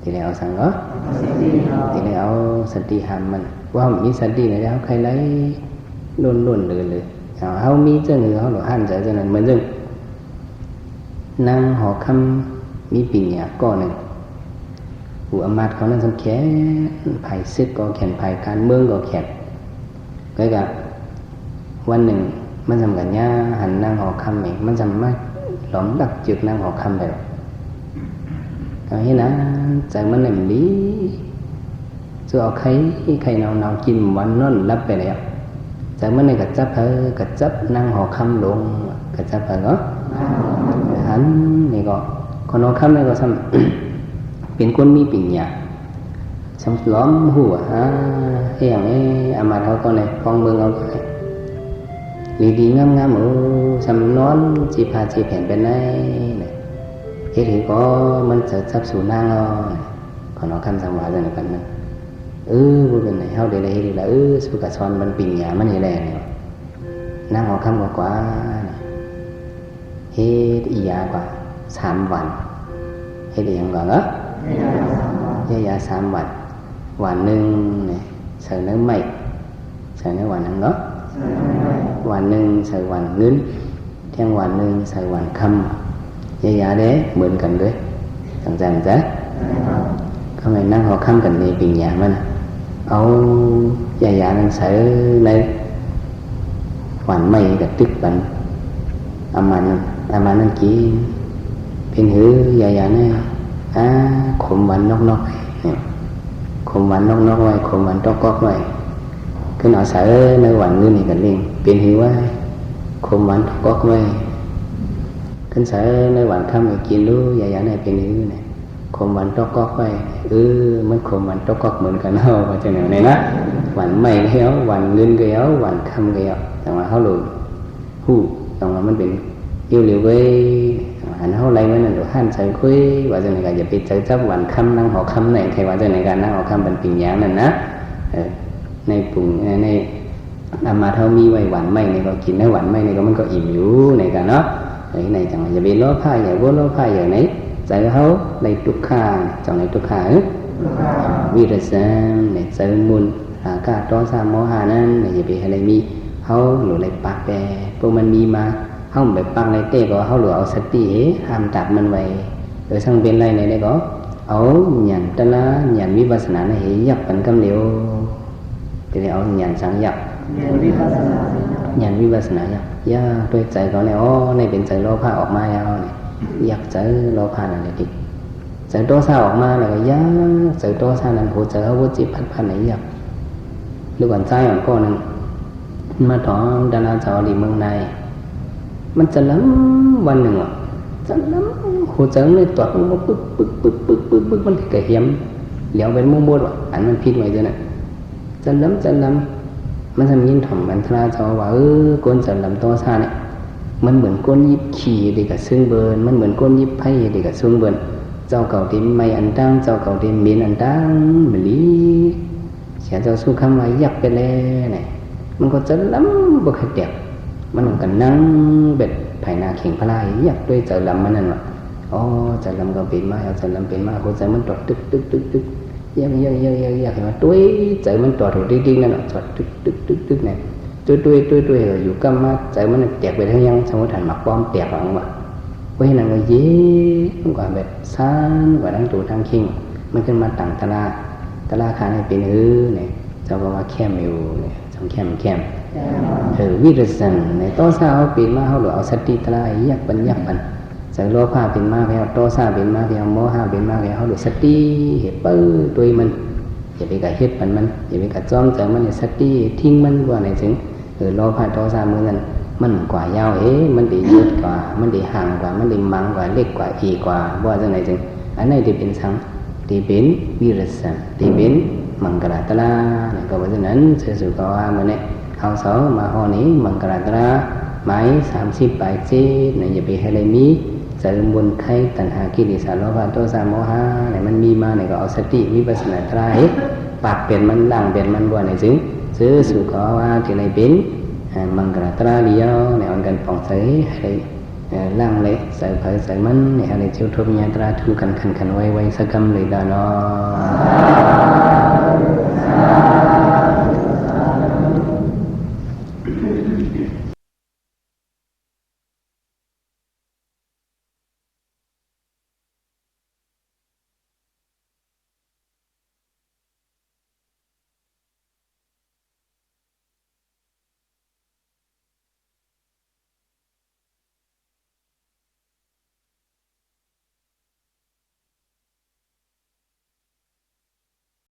ทีไรเอาสังก็ทีไรเอาสติหามมันว่ามีสติเลยเขาใครไรล้นเลยเขามีเจ้าหนึ่งเขาหลวงหันใจเจ้านั้นเหมือนเรื่องนั่งหอคำมีปีเนี่ยก้อนหนึ่งผู้อำมาตย์เขานั่นสำแขนไผ่ซึกก็แขนไผ่การเมืองก็แขนก็กับวันหนึ่งมันทำกันย่าหันนั่งหอคำเองมันทำไม่หลอมดักจุดนั่งหอคำไปหรอกก็เห็นนะใจมันหนึ่งดีจะเอาใครnàoกินวันนั่นรับไปแล้วใจมันในกระจับนั่งหอคำลงกระจับไปก็หันนี่ก็คนหอคำนี่ก็ทำเป็นคนมีปัญญาสำล้อมหัวอย่างนี้อามาเขาก็ในฟังเมืองเอาดีงามสำนอนจีพาจีแผ่นเป็นไงเฮ็ดให้ก็มันจะจับสู่นางเอาขอน้องคำสังวาสในกันนั้นบ่เป็นไหนเฮาได้เลยดีละสุกะซอนมันปัญญามันนี่แหละนางเอาคำกว่าเฮ็ดอียากว่า3 วันเฮ็ดอย่างก่อนเหรอยา3 วันวันหนึ่งเนี่ยใส่เนื้อไหมใส่เนื้อวันนั้นก็วันหนึ่งใส่วันเงินเที่ยงวันหนึ่งใส่วันคำยาเด้เหมือนกันด้วยจังจ้ะทำไมนั่งหอคำกันในปีหยามันเอายานั่งใส่ในวันไม่กับตึกบันอามานั่งกินเป็นหือยาเนี่ยขมหวานนอกขมหวานนอกไว้ขมหวานก๊อกไว้คือหน่อใส่ในวันนี้นี่กันเองเป็นหิวว่าขมหวานก๊อกไว้ขึ้นใส่ในวันค่ำไปกินรู้ยาเนี่ยเป็นหิวเนี่ยขมหวานก๊อกไว้มันขมหวานก๊อกเหมือนกันเอาว่าจะไหนนะวันใหม่ก็เอาวันเงินก็เอาวันค่ำก็เอาแต่ว่าเขาหลุดหูแต่ว่ามันเป็น yêu liều với anh hậu lấy với nó han chơi khuấy và giờ này cả giờ bị chơi chấp hoàn khăm năng họ khăm này thì và giờ này cả năng họ khăm bên bình nhãn này nè này cùng này mà thâu mi vậy hoàn mây này có kín này hoàn mây này có mình có ỉm yếu này cả nó đấy này chẳng là giờ bị lỗ phai giờ vô lỗ phai giờ này chơi hậu lấy trục kha trong này trục kha virus này chơi muôn cả đó sa mô hà nên này giờ bị hay lấy mi hậu lụi lấy bạc bèพวกมันมีมาเขาแบบปังในเต้ก็เขาหรือเอาสติห้ามจับมันไว้โดยสังเป็นไรในได้ก็เอาหยันตะละหยันวิปัสสนาในยับกันกำเดียวทีนี้เอาหยันสังยับหยันวิปัสสนายับย่าด้วยใจเขาเนี่ยอ๋อในเป็นใจโลภะออกมาแล้วเนี่ยยักใจโลภะนั่นเลยดิใจโตซาออกมาแล้วก็ย่าใจโตซานั้นโหใจเขาวุฒิพันไหนยับหรือก่อนใจอ่อนก้อนนึงมาถอนดาราจอดีเมืองในมันจะล้ำวันหนึ่งอ่ะจะล้ำหัวใจเลยตัวมันปึ๊กมันกระเหี่ยมเหลียวเป็นมุ้งๆว่ะอันมันพิษไว้ด้วยนะจะล้ำมันทำยินถ่อมมันทราจอว่าก้นจะล้ำตัวซาเนี่ยมันเหมือนก้นยิบขี่ดีกับซึ่งเบิร์นมันเหมือนก้นยิบไพ่ดีกับซึ่งเบิร์นเจ้าเก่าที่ไม่อันตั้งเจ้าเก่าที่มีอันตั้งเหมือนลีเสียเจ้าสู้คำไว้ยับไปเลยเนี่ยมันก็จะล้ำบุคคลเดียบมันก็นั่งเบ็ดภายนาเข่งพลายอยากด้วยใจลำมันนั่นวะอ๋อใจลำก็เป็นมาเอาใจลำเป็นมาหัวใจมันตอดตึกอยากเห็นว่าด้วยใจมันตอดถูกดิ้งนั่นวะตอดตึกเนี่ยด้วยอยู่กับมาใจมันแตกไปทั้งยังสมมติหันหมักป้อมแตกหลังวะเว้ยนั่นก็เย้มันกว่าแบบซ่านกว่าทั้งตัวทั้งเข่งมันขึ้นมาต่างตลาคาให้เป็นเนี่ยเจ้าก็ว่าแค่มิวเนี่ยแคมวิริสันในโตซาเขาเป็นมาเขาหรือเอาสติตระยักบันใจโลภะเป็นมาเขาโตซาเป็นมาเขาโมหะเป็นมาเขาหรือสติเหตุปื้อตัวมันอย่าไปกับเหตุมันอย่าไปกับจ้องใจมันสติทิ้งมันกว่าไหนถึงโลภะโตซาเหมือนกันมันกว่ายาวมันดียืดกว่ามันดีห่างกว่ามันดีมังกว่าเล็กกว่าอีกว่าว่าจะไหนถึงอันไหนที่เป็นสังที่เป็นวิริสันที่เป็นมังกรตระเนี่ยก็เพราะฉะนั้นเสือสุกว่ามันเนี่ยเอาสองมาห้อนี้มังกรตระไม้30 ใบเจ็ดเนี่ยอย่าไปให้เลยมีเสริมบนไข่ตัณหากิเลสโลภะโทสะโมหะเนี่ยมันมีมาเนี่ยก็เอาสติวิปัสสนาตระปากเป็นมันดังเป็นมันบ่เนี่ยจึงเสือสุกว่าที่ไหนเป็นมังกรตระเดียวเนี่ยมันกันป่องใส่ให้ล่างเลยใส่เผยใส่มันเนี่ยอะไรเจ้าทุบยาตราทุกันขันไว้สักคำเลยดานอ